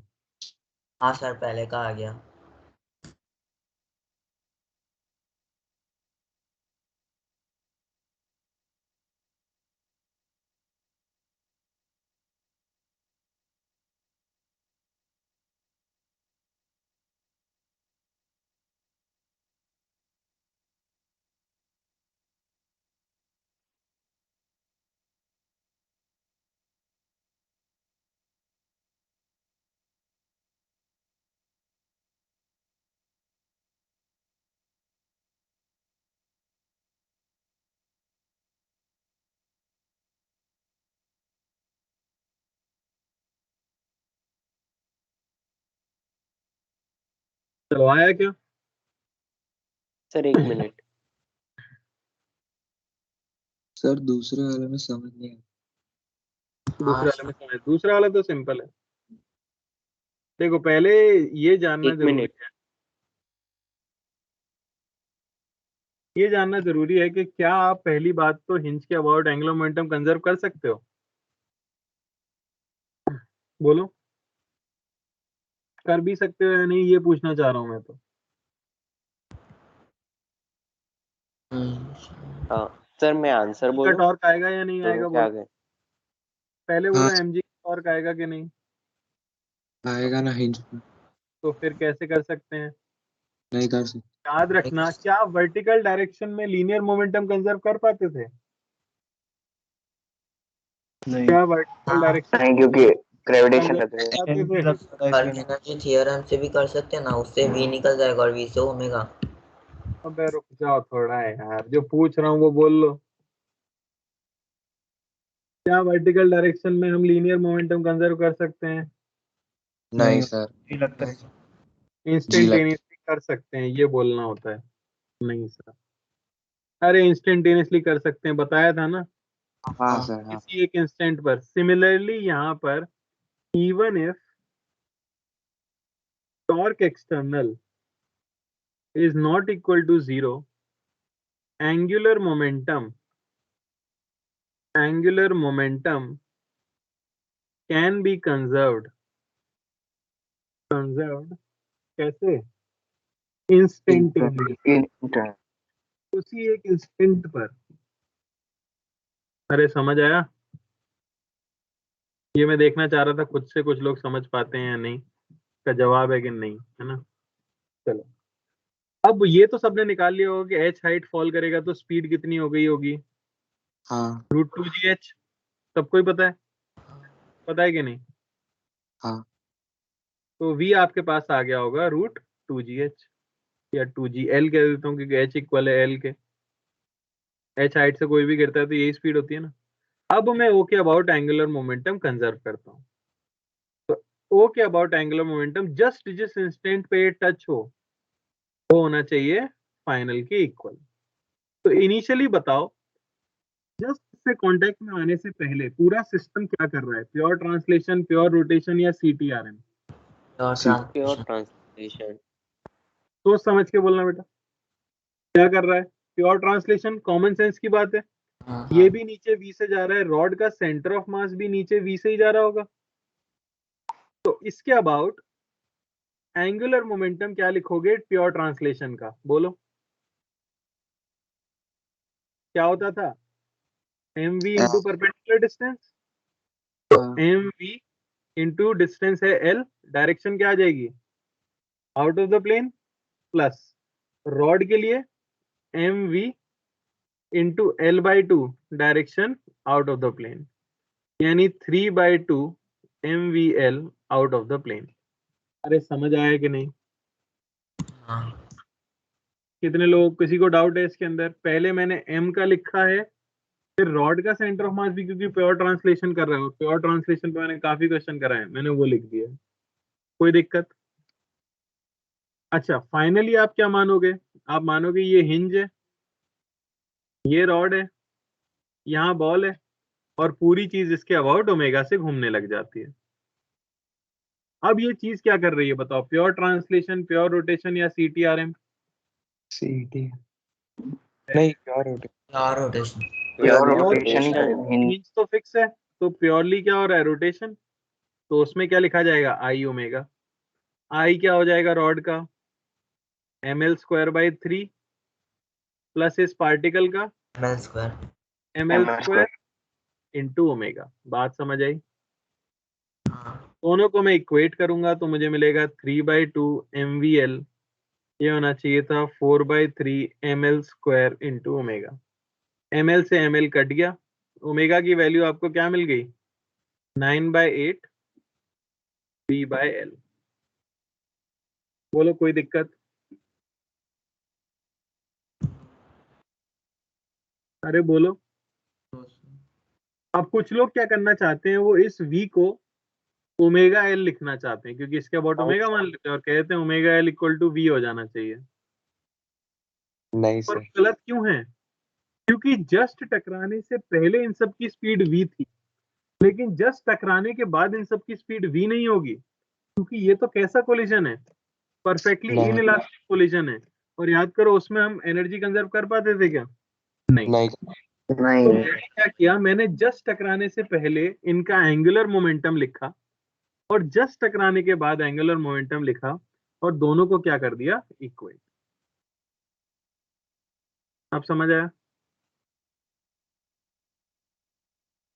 हाँ सर पहले का आ गया। चलो आया क्या? सर एक मिनट। सर दूसरे वाले में समझ नहीं आया। दूसरे वाले में समझ, दूसरा वाला तो सिंपल है। देखो पहले ये जानना एक जरूरी मिनट। है। ये जानना जरूरी है कि क्या आप पहली बात तो हिंज के अबाउट एंगुलर मोमेंटम कंजर्व कर सकते हो? बोलो, कर भी सकते हो या नहीं, ये पूछना चाह रहा हूं मैं तो। सर मैं आंसर का बोलूं? टॉर्क आएगा या नहीं दोनों आएगा? क्या बोलो, गए? पहले हाँ बोलो mg का टॉर्क आएगा कि नहीं? आएगा ना हिंज पे, तो फिर कैसे कर सकते हैं? नहीं कर सकते। याद रखना, क्या वर्टिकल डायरेक्शन में लीनियर मोमेंटम कंजर्व कर पाते थे? नहीं क्या वर्टिकल डायरेक्शन नहीं, क्योंकि ग्रेविटेशन कंजर्व लगता है। कर पाते एनर्जी थे? लगता था वर्क इसलिए नहीं। एनर्जी थ्योरम से भी कर सकते हैं ना, उससे v निकल जाएगा और v से ओमेगा। अबे रुक जाओ थोड़ा है यार, जो पूछ रहा हूँ वो बोल लो। क्या वर्टिकल डायरेक्शन में हम लीनियर मोमेंटम कंजर्व कर सकते हैं? नहीं सर, नहीं लगता है। जी लगता इंस्टेंटेनियसली कर सकते हैं, ये बोलना होता है। नहीं सर, अरे इंस्टेंटेनियसली कर सकते हैं, बताया था ना, हाँ सर हाँ। किसी एक इंस्टेंट पर। सिमिलरली यहाँ पर even if torque external is not equal to 0, angular momentum can be conserved कैसे? इंस्टेंटेनियसली, उसी एक इंस्टेंट पर। अरे समझ आया? ये मैं देखना चाह रहा था खुद से कुछ लोग समझ पाते हैं या नहीं, का जवाब है कि नहीं, है ना। चलो, अब ये तो सबने निकाल लिया होगा कि h हाइट फॉल करेगा तो स्पीड कितनी हो गई होगी? हाँ √2gh। सबको ही पता है कि नहीं? हाँ तो v आपके पास आ गया होगा √2gh, या 2gl कह देता हूँ क्योंकि h इक्वल है l के। h हाइट से कोई भी गिरता है तो यही स्पीड होती है ना। अब मैं o के अबाउट एंगुलर मोमेंटम कंजर्व करता हूँ। तो o के अबाउट एंगुलर मोमेंटम जस्ट जिस इंस्टेंट पे टच हो वो होना चाहिए फाइनल के इक्वल। तो इनिशियली बताओ, जस्ट से कांटेक्ट में आने से पहले पूरा सिस्टम क्या कर रहा है? प्योर ट्रांसलेशन, प्योर रोटेशन, या CTRM? Pure translation. सोच समझ के बोलना बेटा, क्या कर रहा है? प्योर ट्रांसलेशन, कॉमन सेंस की बात है। ये भी नीचे v से जा रहा है, रॉड का सेंटर ऑफ मास भी नीचे v से ही जा रहा होगा। तो इसके अबाउट एंगुलर मोमेंटम क्या लिखोगे प्योर ट्रांसलेशन का? बोलो, क्या होता था? mv into perpendicular distance. तो mv इंटू डिस्टेंस है l, डायरेक्शन क्या आ जाएगी? Out of the plane, plus rod के लिए mv into l/2, direction out of the plane, यानी 3/2 mvl out of the plane. अरे समझ आया कि नहीं? कितने लोग, किसी को डाउट है इसके अंदर? पहले मैंने m का लिखा है, फिर रॉड का सेंटर ऑफ मास भी, क्योंकि प्योर ट्रांसलेशन कर रहा हूँ, प्योर ट्रांसलेशन पे मैंने काफी क्वेश्चन कराए, मैंने वो लिख दिया। कोई दिक्कत? अच्छा, फाइनली आप क्या मानोगे? आप मानोगे ये हिंज है, ये रॉड है, यहाँ बॉल है, और पूरी चीज इसके अबाउट ओमेगा से घूमने लग जाती है। अब ये चीज क्या कर रही है बताओ? प्योर ट्रांसलेशन, प्योर रोटेशन, या CTRM? सीटी नहीं, प्योर रोटेशन। प्योर रोटेशन ही करेगा। हिंज तो फिक्स है, तो प्योरली क्या हो रहा है? रोटेशन। तो उसमें क्या लिखा जाएगा? आई ओमेगा। आई क्या हो जाएगा रॉड का? ml²/3 प्लस इस पार्टिकल का ml² इंटू ओमेगा। बात समझ आई? दोनों को मैं इक्वेट करूंगा तो मुझे मिलेगा 3/2 mvl, ये होना चाहिए था 4/3 ml² इंटू ओमेगा। ml से ml कट गया, ओमेगा की वैल्यू आपको क्या मिल गई? 9/8 v/l। बोलो, कोई दिक्कत? अरे बोलो। अब कुछ लोग क्या करना चाहते हैं, वो इस v को ओमेगा l लिखना चाहते हैं, क्योंकि इसके अबाउट ओमेगा मान लेते हैं और कहते हैं omega l equal to v हो जाना चाहिए। नहीं पर सर, गलत क्यों है? क्योंकि जस्ट टकराने से पहले इन सब की स्पीड v थी, लेकिन जस्ट टकराने के बाद इन सब की स्पीड v नहीं होगी, क्योंकि ये तो कैसा कोलिजन है? परफेक्टली नहीं। इनइलास्टिक कोलिजन है। और याद करो उसमें हम एनर्जी कंजर्व कर पाते थे क्या? नहीं। नहीं तो नहीं मैंने क्या किया, मैंने जस्ट टकराने से पहले इनका एंगुलर मोमेंटम लिखा और जस्ट टकराने के बाद एंगुलर मोमेंटम लिखा और दोनों को क्या कर दिया, इक्वल। अब समझ आया?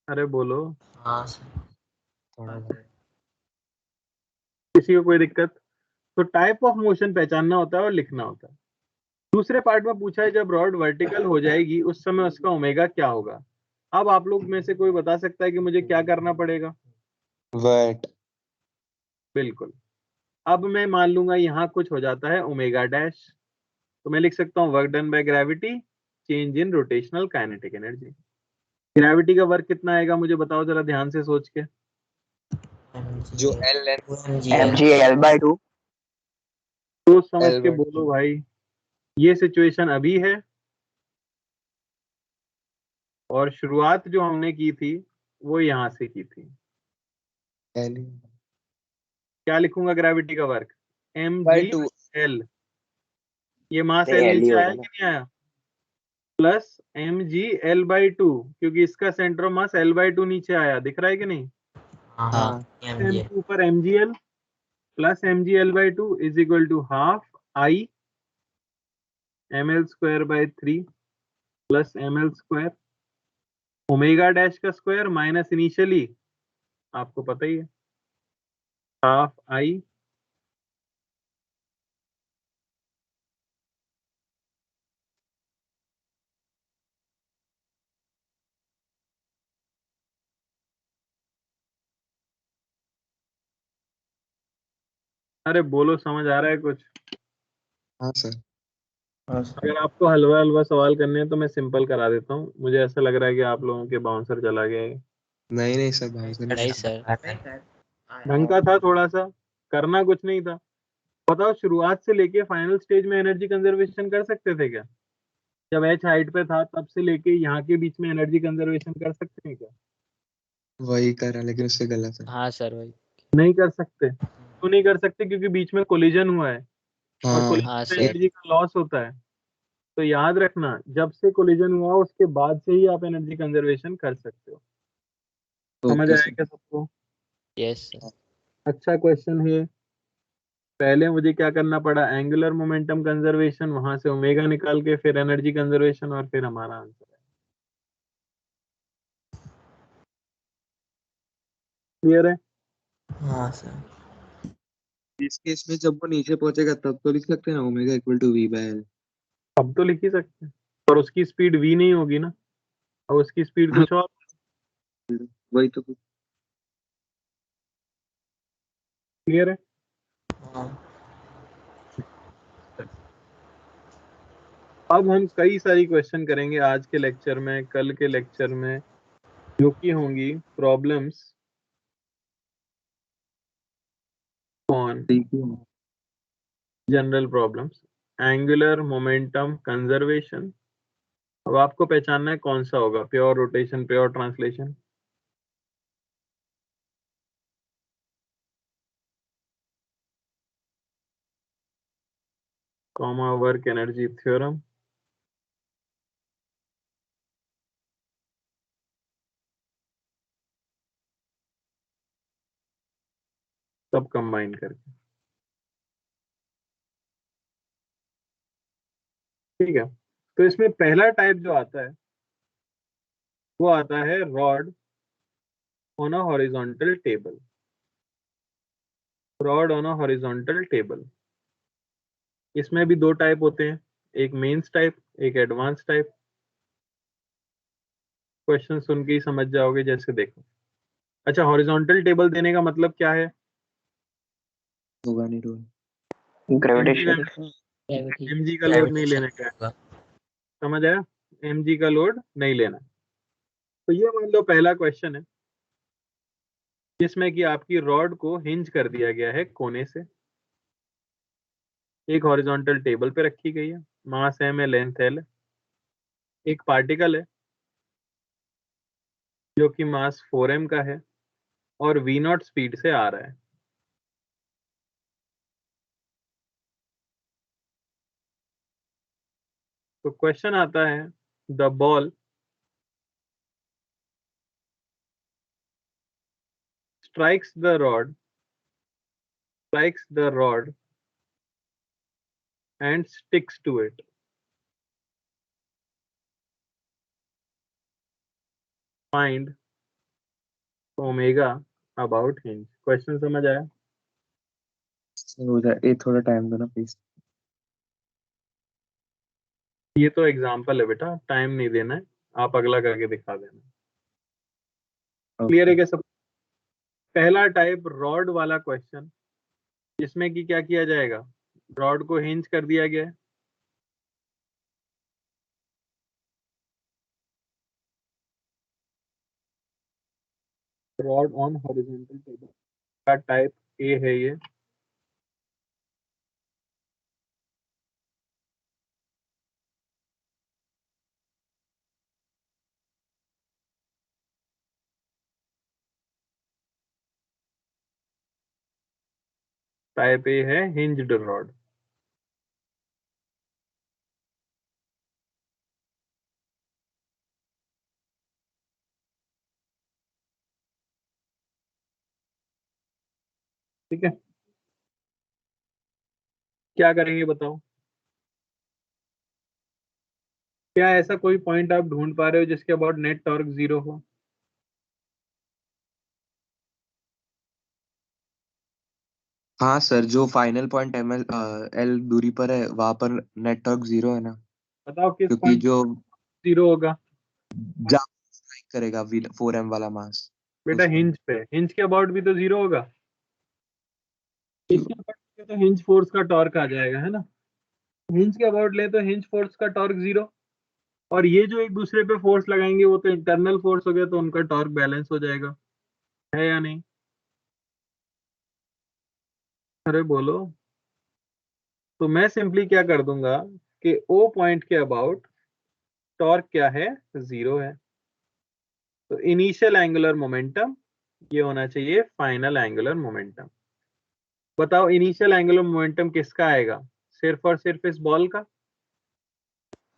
अरे बोलो, हाँ सर। थोड़ा हाँ बहुत। सर। किसी को कोई दिक्कत? तो टाइप ऑफ मोशन पहचानना होता है और लिखना होता है। दूसरे पार्ट में पूछा है जब रॉड वर्टिकल हो जाएगी उस समय उसका ओमेगा क्या होगा। अब आप लोग में से कोई बता सकता है कि मुझे क्या करना पड़ेगा? वेट। बिल्कुल। अब मैं मान लूंगा यहाँ कुछ हो जाता है ओमेगा डैश, तो मैं लिख सकता हूँ work done by gravity change in rotational kinetic energy. Gravity का वर्क कितना आएगा मुझे बताओ जरा ध्यान से सोच के। जो एल mg/2 सोच समझ के L/2 बोलो भाई। ये सिचुएशन अभी है और शुरुआत जो हमने की थी वो यहाँ से की थी। L क्या लिखूंगा ग्रेविटी का वर्क? by mg 2 l। ये मास नहीं, एल L ही नीचे होगा आया ना। कि नहीं आया? प्लस mg/2 क्योंकि इसका सेंटर ऑफ मास l/2 नीचे आया, दिख रहा है कि नहीं? हाँ हाँ mg m ऊपर mgl plus mgl/2 is equal to half I ml² by 3 plus ml²। Omega dash का स्क्वायर माइनस इनिशियली आपको पता ही है हाफ आई अरे बोलो, समझ आ रहा है कुछ? हाँ सर। हाँ सर। अगर आपको हलवा हलवा सवाल करने हैं तो मैं सिंपल करा देता हूँ। मुझे ऐसा लग रहा है कि आप लोगों के बाउंसर चला गया है। नहीं सर, भाई सर नहीं सर। नहीं सर आया। ढंग का था थोड़ा सा, करना कुछ नहीं था। बताओ शुरुआत से लेके फाइनल स्टेज में एनर्जी कंजर्वेशन कर सकते थे क्या? जब एच हाइट पे था तब से लेके यहाँ के बीच में एनर्जी कंजर्वेशन कर सकते हैं क्या? वही करा लेकिन उससे गलत है। हाँ सर वही। नहीं कर सकते। क्यों नहीं कर सकते? क्योंकि बीच में कोलिजन हुआ है और हाँ कोलिजन हाँ से सर। एनर्जी का लॉस होता है। तो याद रखना जब से कोलिजन हुआ उसके बाद से ही आप एनर्जी कंजर्वेशन कर सकते हो। समझ ओके आया सर। क्या सबको? Yes sir. अच्छा क्वेश्चन है। पहले मुझे क्या करना पड़ा, एंगुलर मोमेंटम कंजर्वेशन, वहां से ओमेगा निकाल के फिर एनर्जी कंजर्वेशन और फिर हमारा आंसर है। क्लियर है? हाँ सर। इस केस में जब वो नीचे पहुंचेगा तब तो लिख सकते हैं ना ओमेगा इक्वल टू v/l। अब तो लिख ही सकते हैं पर उसकी स्पीड v नहीं होगी ना, और उसकी स्पीड कुछ और। वही तो कुछ। क्लियर है? हाँ अब हम कई सारी क्वेश्चन करेंगे आज के लेक्चर में, कल के लेक्चर में, जो कि होंगी प्रॉब्लम्स ऑन ठीक है। General problems angular momentum conservation. अब आपको पहचानना है कौन सा होगा, pure rotation, pure translation. Comma work energy theorem. सब कंबाइन करके। ठीक है, तो इसमें पहला टाइप जो आता है वो आता है rod on a horizontal table. Rod on a horizontal table, इसमें भी दो टाइप होते हैं, एक मेंस टाइप, एक एडवांस टाइप। क्वेश्चन सुन के ही समझ जाओगे, जैसे देखो। अच्छा, हॉरिजॉन्टल टेबल देने का मतलब क्या है? होगा नहीं रोल। ग्रेविटेशन। ग्रेविटी। एमजी का लोड नहीं लेने का है। होगा। समझ आया? एमजी का लोड नहीं लेना। तो ये मान लो पहला क्वेश्चन है जिसमें कि आपकी रॉड को हिंज कर दिया गया है कोने से, एक हॉरिजॉन्टल टेबल पे रखी गई है, मास एम है, लेंथ एल है, एक पार्टिकल है जो कि मास 4m का है और v0 स्पीड से आ रहा है। तो क्वेश्चन आता है the ball strikes the rod and sticks to it. Find omega about hinge. Question समझ आया? हो जाए, ये थोड़ा टाइम दो ना प्लीज। ये तो एग्जाम्पल है बेटा, टाइम नहीं देना है, आप अगला करके दिखा देना। क्लियर है क्या सब? पहला टाइप रॉड वाला क्वेश्चन, जिसमें कि क्या किया जाएगा, रॉड को हिंज कर दिया गया है, रॉड ऑन हॉरिजॉन्टल टेबल का टाइप ए है ये। टाइप ए है हिंज्ड रॉड। ठीक है, क्या करेंगे बताओ? क्या ऐसा कोई पॉइंट आप ढूंढ पा रहे हो जिसके अबाउट नेट टॉर्क 0 हो? हाँ सर, जो फाइनल पॉइंट एल दूरी पर है वहां पर नेट टॉर्क 0 है ना, बताओ किस क्योंकि पॉइंट जो 0 होगा? जा करेगा 4m वाला मास बेटा हिंज पे, हिंज के अबाउट भी तो 0 होगा, इसके अबाउट तो हिंज फोर्स का टॉर्क आ जाएगा, है ना? हिंज के अबाउट ले तो हिंज फोर्स का टॉर्क 0, और ये जो एक दूसरे पे फोर्स लगाएंगे वो तो इंटरनल फोर्स हो गया, तो उनका टॉर्क बैलेंस हो जाएगा, है या नहीं? अरे बोलो। तो मैं सिंपली क्या कर दूंगा कि ओ पॉइंट के अबाउट टॉर्क क्या है, 0 है। तो इनिशियल एंगुलर मोमेंटम ये होना चाहिए फाइनल एंगुलर मोमेंटम। बताओ इनिशियल एंगुलर मोमेंटम किसका आएगा? सिर्फ और सिर्फ इस बॉल का।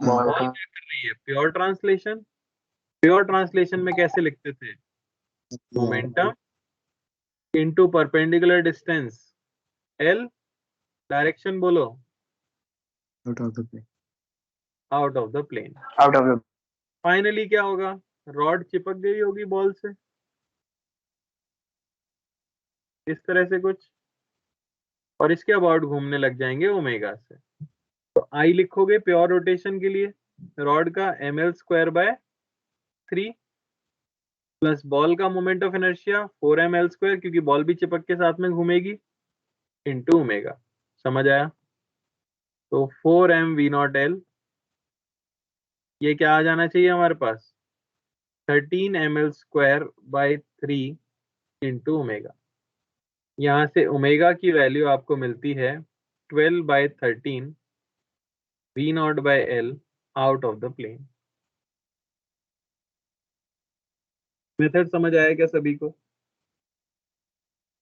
बॉल बॉल का। क्या कर रही है? Pure translation. प्योर ट्रांसलेशन में कैसे लिखते थे? Momentum into perpendicular distance L, direction बोलो, out of the plane. Out of the plane. Out of the. Finally क्या होगा? रॉड चिपक गई होगी बॉल से, इस तरह से कुछ, और इसके अबाउट घूमने लग जाएंगे ओमेगा से। तो आई लिखोगे प्योर रोटेशन के लिए, रॉड का ml²/3 प्लस बॉल का मोमेंट ऑफ इनर्शिया 4ml², क्योंकि बॉल भी चिपक के साथ में घूमेगी, इनटू ओमेगा। समझ आया? तो 4mv0l, ये क्या आ जाना चाहिए हमारे पास? 13ml²/3 into omega. यहां से ओमेगा की वैल्यू आपको मिलती है 12/13 v0/l out of the plane. Method समझ आया क्या सभी को?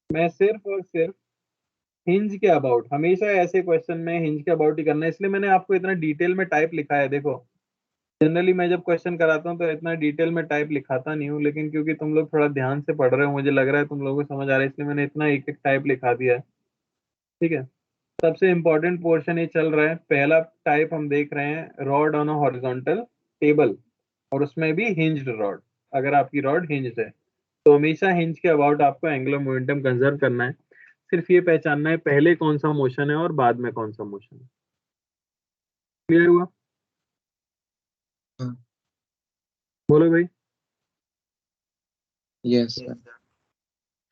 मैं सिर्फ और सिर्फ हिंज के अबाउट, हमेशा ऐसे क्वेश्चन में हिंज के अबाउट ही करना है, इसलिए मैंने आपको इतना डिटेल में टाइप लिखा है। देखो जनरली मैं जब क्वेश्चन कराता हूँ तो इतना डिटेल में टाइप लिखाता नहीं हूँ, लेकिन क्योंकि तुम लोग थोड़ा ध्यान से पढ़ रहे हो, मुझे लग रहा है तुम लोगों को समझ आ रहा है, इसलिए मैंने इतना एक एक टाइप लिखा दिया है। ठीक है, सबसे इंपॉर्टेंट पोर्शन ये चल रहा है। पहला टाइप हम देख रहे हैं rod on a horizontal table, और उसमें भी हिंज्ड रॉड। अगर आपकी रॉड हिंज्ड है तो हमेशा हिंज के अबाउट आपको एंगुलर मोमेंटम कंजर्व करना है। सिर्फ ये पहचानना है पहले कौन सा मोशन है और बाद में कौन सा मोशन है। क्लियर हुआ? हाँ। बोलो भाई। Yes sir.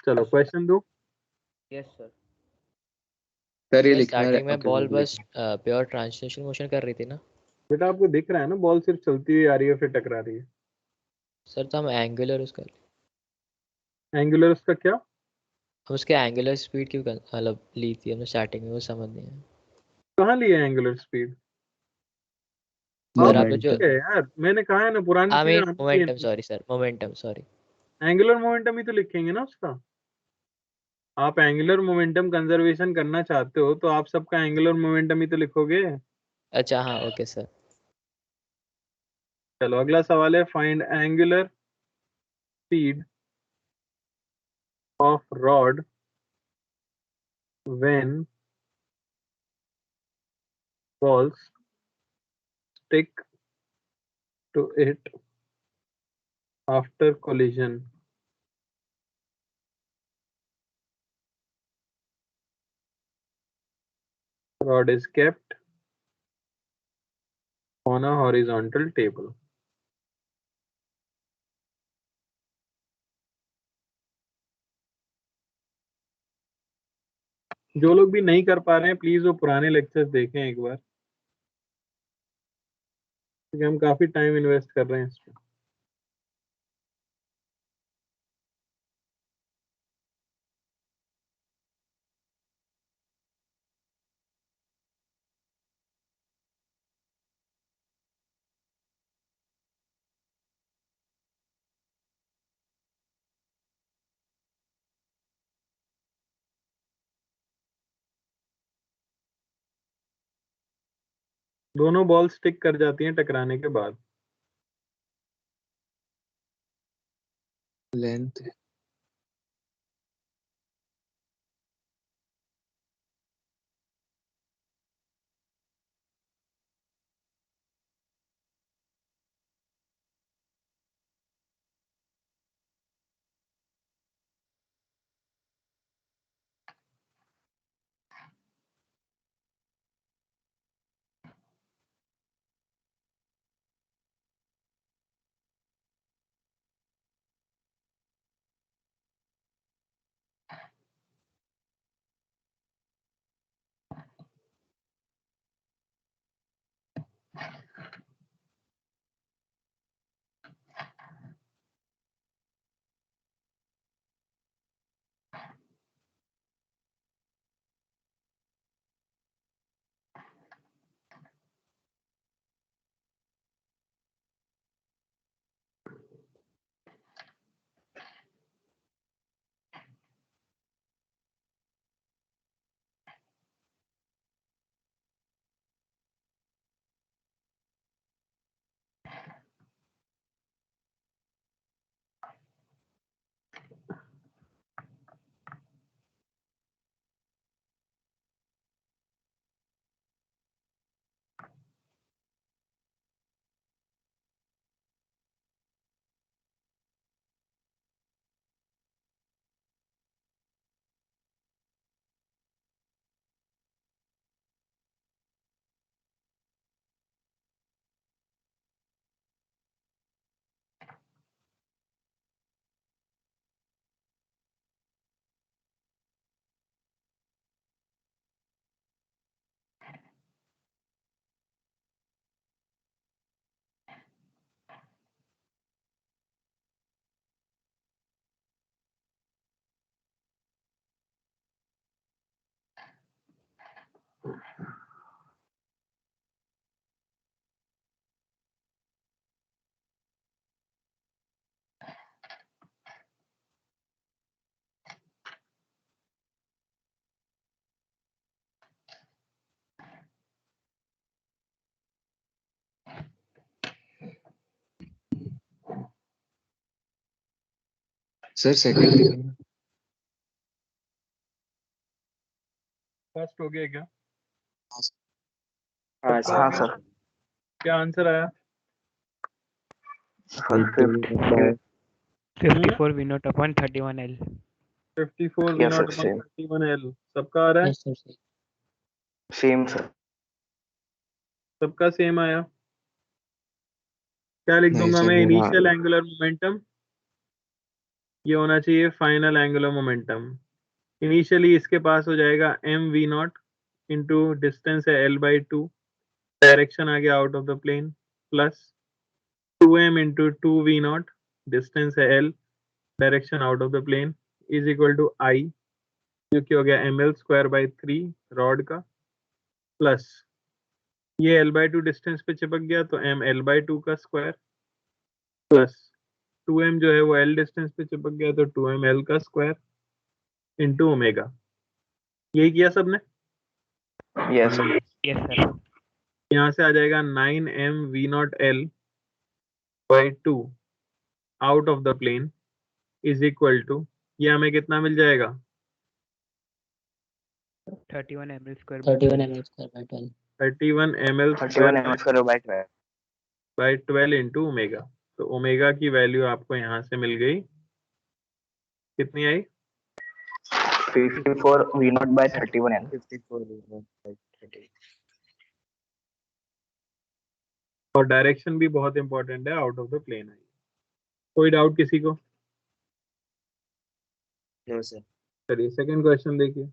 चलो क्वेश्चन दो। Yes sir. सर ये सर लिखना है। स्टार्टिंग में ओके, बॉल बोलिए। बस प्योर ट्रांसलेशन मोशन कर रही थी ना बेटा आपको दिख रहा है ना बॉल सिर्फ चलती हुई आ रही है फिर टकरा रही है। सर, तो हम एंगुलर उसका एंगुलर उसका क्या? हम उसके एंगुलर स्पीड की मतलब ली थी हमने स्टार्टिंग में, वो समझ नहीं है कहाँ लिया एंगुलर स्पीड? सर। आप जो है यार, मैंने कहा है ना पुरानी आई चीजें मीन आनी मोमेंटम, चाहिए। Sorry sir, momentum, sorry. Angular momentum ही तो लिखेंगे ना उसका। आप एंगुलर मोमेंटम कंजर्वेशन करना चाहते हो तो आप सबका एंगुलर मोमेंटम ही तो लिखोगे। अच्छा हाँ, ओके सर। चलो अगला सवाल है, find angular speed of rod when balls stick to it after collision. Rod is kept on a horizontal table. जो लोग भी नहीं कर पा रहे हैं प्लीज वो पुराने लेक्चर्स देखें एक बार, क्योंकि हम काफी टाइम इन्वेस्ट कर रहे हैं इसमें। दोनों बॉल स्टिक कर जाती हैं टकराने के बाद। लेंथ सर सेकंड लिखना। फर्स्ट हो गया क्या? हाँ सर। क्या आंसर आया? 54 V naught upon 31 L। 54 V naught upon 31 L। सबका आ रहा है? Yes sir. Same sir. सबका सेम आया। क्या लिख नहीं दूंगा सर, मैं? मेरा इनिशियल एंगुलर मोमेंटम, ये होना चाहिए फाइनल एंगुलर मोमेंटम। इनिशियली इसके पास हो जाएगा m v naught into distance है l/2, डायरेक्शन आ गया out of the plane, plus 2m into 2v naught, distance है l, direction out of the plane, is equal to i, जो कि हो गया ml²/3 रॉड का, प्लस ये l/2 डिस्टेंस पे चिपक गया तो ml/2 का स्क्वायर, प्लस 2m जो है वो l डिस्टेंस पे चिपक गया तो 2ml का स्क्वायर इंटू ओमेगा। यही किया सबने? Yes sir. Yes sir. यहाँ से आ जाएगा 9m v naught l by 2 out of the plane is equal to, ये हमें कितना मिल जाएगा? 31 ml square 31 ml square by 12. 31 ml 31 square ml square by 12. By 12 into omega. तो ओमेगा की वैल्यू आपको यहाँ से मिल गई, कितनी आई? 54 V naught by 31 L. 54 V0 by 30. और डायरेक्शन भी बहुत इंपॉर्टेंट है, आउट ऑफ द प्लेन है। कोई डाउट किसी को? No, sir. चलिए सेकंड क्वेश्चन देखिए।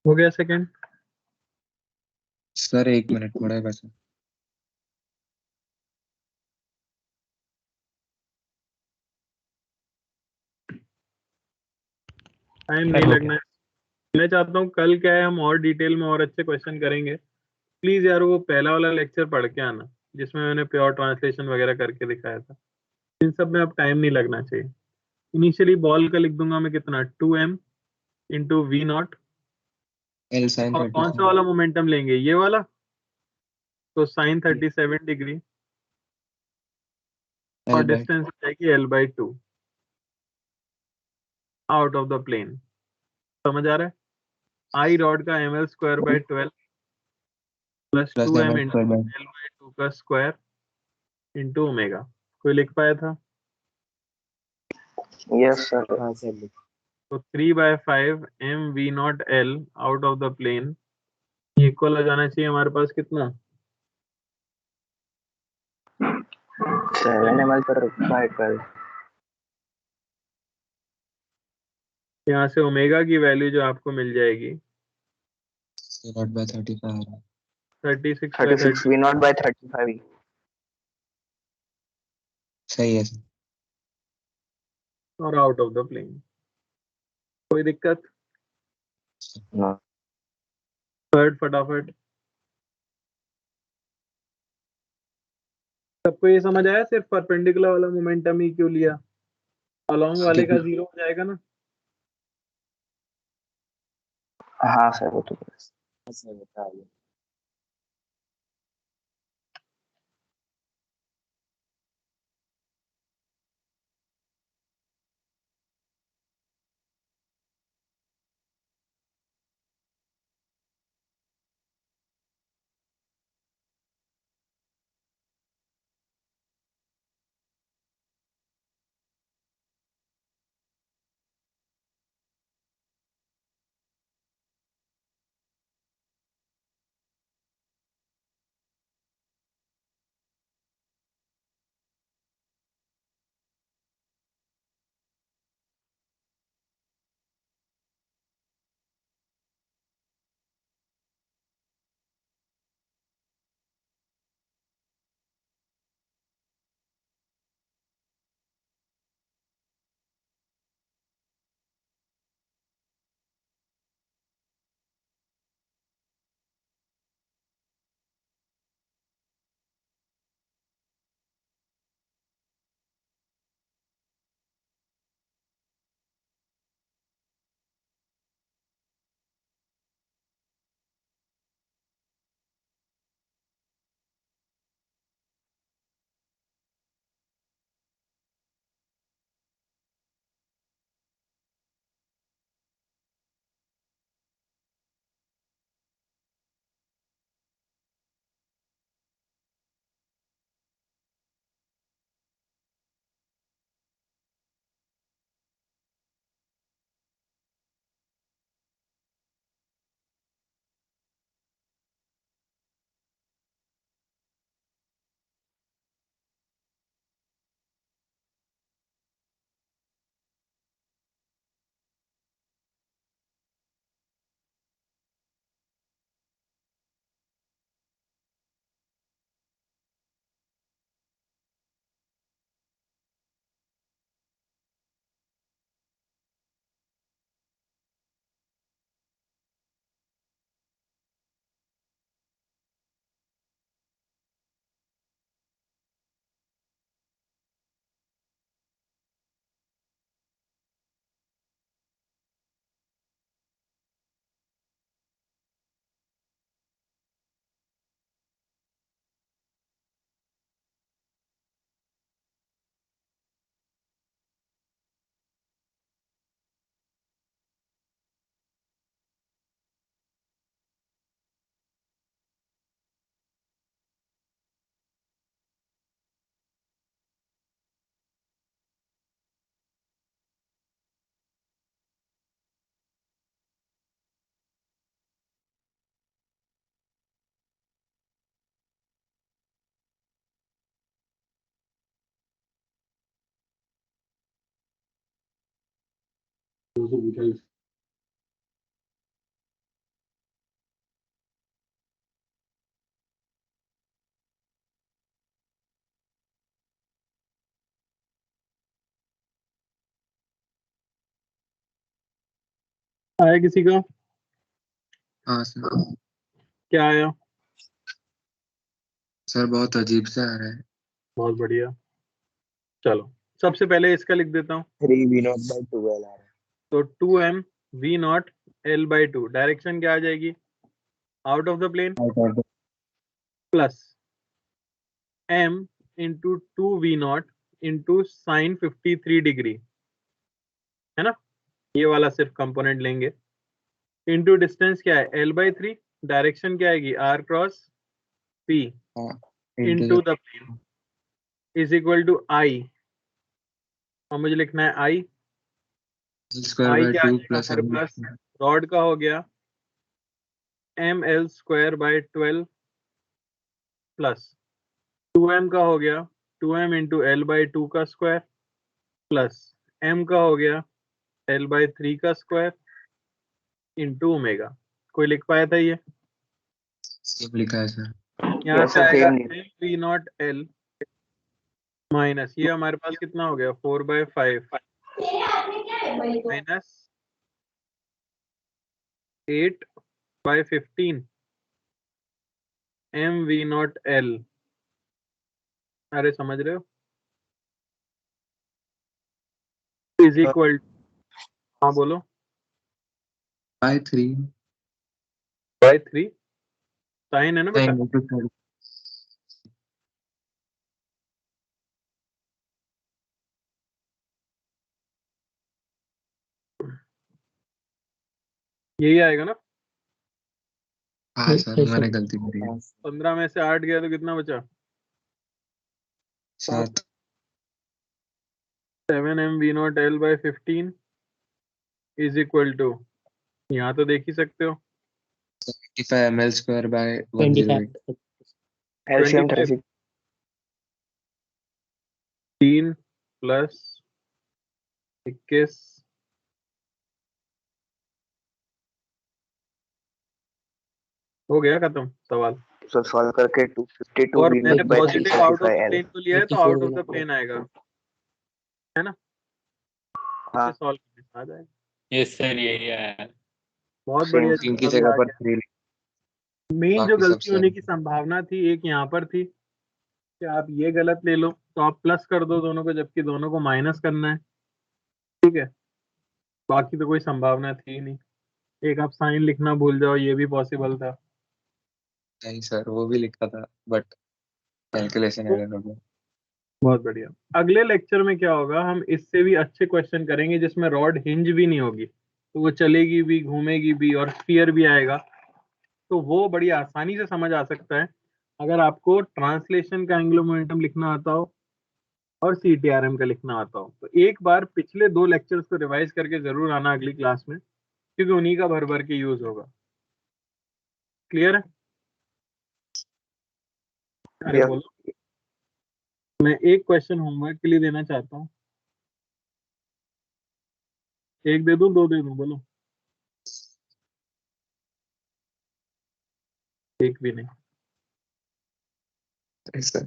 हो गया सेकंड? सर 1 मिनट पड़ेगा सर। टाइम सर नहीं हो लगना है। मैं चाहता हूँ कल क्या है, हम और डिटेल में और अच्छे क्वेश्चन करेंगे। प्लीज यार वो पहला वाला लेक्चर पढ़ के आना जिसमें मैंने प्योर ट्रांसलेशन वगैरह करके दिखाया था। इन सब में अब टाइम नहीं लगना चाहिए। इनिशियली बॉल का लिख दूंगा मैं कितना, 2m into V naught. L sin और कौन सा 37. वाला मोमेंटम लेंगे, ये वाला? तो साइन 37 डिग्री और L by डिस्टेंस हो जाएगी l/2 out of the plane. समझ आ रहा है? आई रॉड का ml square by 12 plus plus 2m ml into square by. l/2 का स्क्वायर इंटू ओमेगा। कोई लिख पाया था? Yes, sir. हाँ सर। तो 3/5 m v naught l out of the plane equal हो जाना चाहिए हमारे पास कितना? 7 ml per by 12. यहाँ से ओमेगा की वैल्यू जो आपको मिल जाएगी C0 by 35 है। 36/30 36 V naught by 35. सही है सर। और आउट ऑफ द प्लेन। कोई दिक्कत? No. थर्ड फटाफट। सबको ये समझ आया? सिर्फ परपेंडिकुलर वाला मोमेंटम ही क्यों लिया? अलोंग वाले का जीरो हो जाएगा ना? हाँ सर, वो तो सर बताइए। आया किसी का? हाँ सर। क्या आया? सर बहुत अजीब से आ रहा है। बहुत बढ़िया। चलो सबसे पहले इसका लिख देता हूँ। 3v0/12 आ रहा है। तो 2m v0 l/2 डायरेक्शन क्या आ जाएगी? Out of the plane plus m इंटू 2v0 इंटू साइन 53 डिग्री, है ना? ये वाला सिर्फ कंपोनेंट लेंगे। इंटू डिस्टेंस क्या है? l/3। डायरेक्शन क्या आएगी? r cross p into the plane is equal to i। और मुझे लिखना है i। स्क्वायर बाय क्या आ 2 जाएगा प्लस हमारे पास? रॉड का हो गया ml² प्लस 2m का हो गया 2m इंटू l/2 का स्क्वायर प्लस m का हो गया l/3 का स्क्वायर इंटू ओमेगा। कोई लिख पाया था ये? सेम लिखा है सर। यहाँ Yes, से sir, आएगा same नहीं। v0 l माइनस ये हमारे पास कितना हो गया 4/5 माइनस 8/15 mv0 l। अरे समझ रहे हो? इज इक्वल, हाँ बोलो। बाय 3 3 साइन है ना बेटा? यही आएगा ना? हाँ सर मैंने गलती करी है। 15 में से 8 गया तो कितना बचा? 7 7mv0l/15 इज इक्वल टू, यहाँ तो देख ही सकते हो 75 ml square by 108। LCM 25 36। 3 plus 21 हो गया खत्म सवाल। सो सॉल्व करके 252 और मैंने v0 by positive out of the 345 l। Plane को लिया है तो आउट ऑफ द प्लेन आएगा, है ना? हाँ सॉल्व करने आ जाएगा। यस सर यही आया। बहुत सेम बढ़िया। इनकी जगह पर 3 मेन जो बाकी सब गलती होने सेम। की संभावना थी एक यहाँ पर थी कि आप ये गलत ले लो तो आप प्लस कर दो दोनों को, जबकि दोनों को माइनस करना है, ठीक है? बाकी तो कोई संभावना थी ही नहीं। एक आप साइन लिखना भूल जाओ, ये भी पॉसिबल था। नहीं सर वो भी लिखा था बट कैलकुलेशन तो एरर हो गया। बहुत बढ़िया। अगले लेक्चर में क्या होगा, हम इससे भी अच्छे क्वेश्चन करेंगे जिसमें रॉड हिंज भी नहीं होगी, तो वो चलेगी भी घूमेगी भी और स्फीयर भी आएगा, तो वो बड़ी आसानी से समझ आ सकता है अगर आपको ट्रांसलेशन का एंगुलर मोमेंटम लिखना आता हो और CTRM का लिखना आता हो। तो एक बार पिछले 2 लेक्चर्स को रिवाइज करके जरूर आना अगली क्लास में, क्योंकि उन्हीं का भर भर के यूज होगा। क्लियर है? अरे Yes. बोलो। मैं एक क्वेश्चन होमवर्क के लिए देना चाहता हूँ। एक दे दूं, 2 दे दूं? बोलो। एक भी नहीं। सर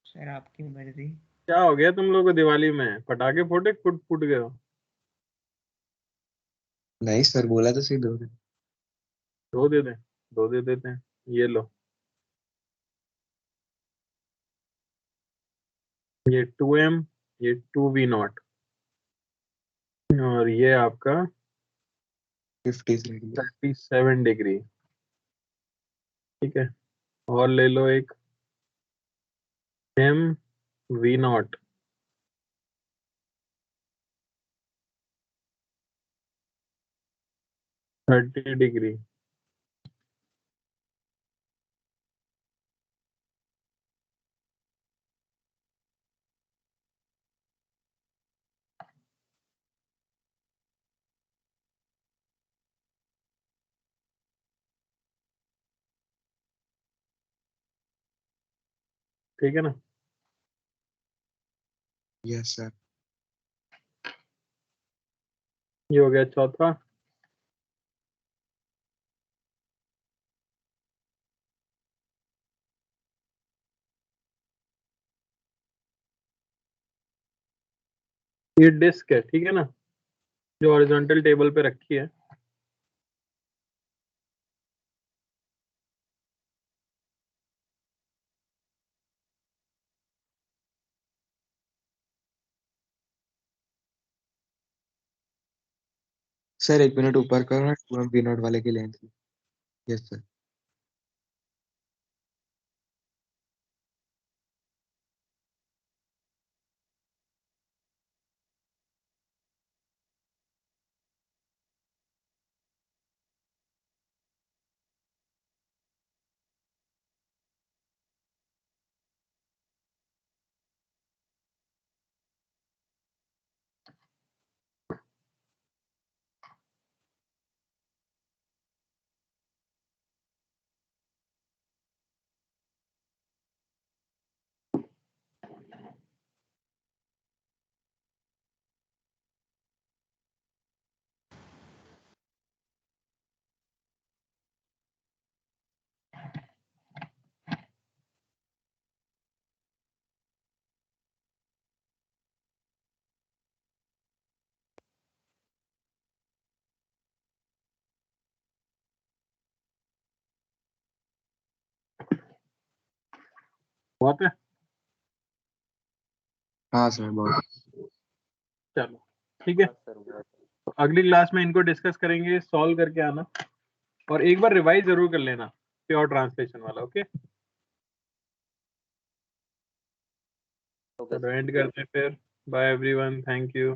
सर आपकी मर्जी। क्या हो गया तुम लोगों को? दिवाली में पटाखे फोटे फुट फुट गए हो? नहीं सर बोला तो सही 2 दिन। 2 दे दें? 2 दे देते हैं। ये लो, ये 2m, ये 2v0 और ये आपका 37 डिग्री, ठीक है? और ले लो एक mv0 30 डिग्री, ठीक है ना? Yes sir. ये हो गया चौथा। ये डिस्क है, ठीक है ना, जो हॉरिजॉन्टल टेबल पे रखी है। सर 1 मिनट ऊपर करो, 2 नोट वाले की लेंथ। Yes sir. बहुत है। हाँ सर बहुत। चलो ठीक है, तो अगली क्लास में इनको डिस्कस करेंगे, सॉल्व करके आना और एक बार रिवाइज जरूर कर लेना प्योर ट्रांसलेशन वाला। ओके, चलो एंड करते हैं फिर। Bye everyone, thank you.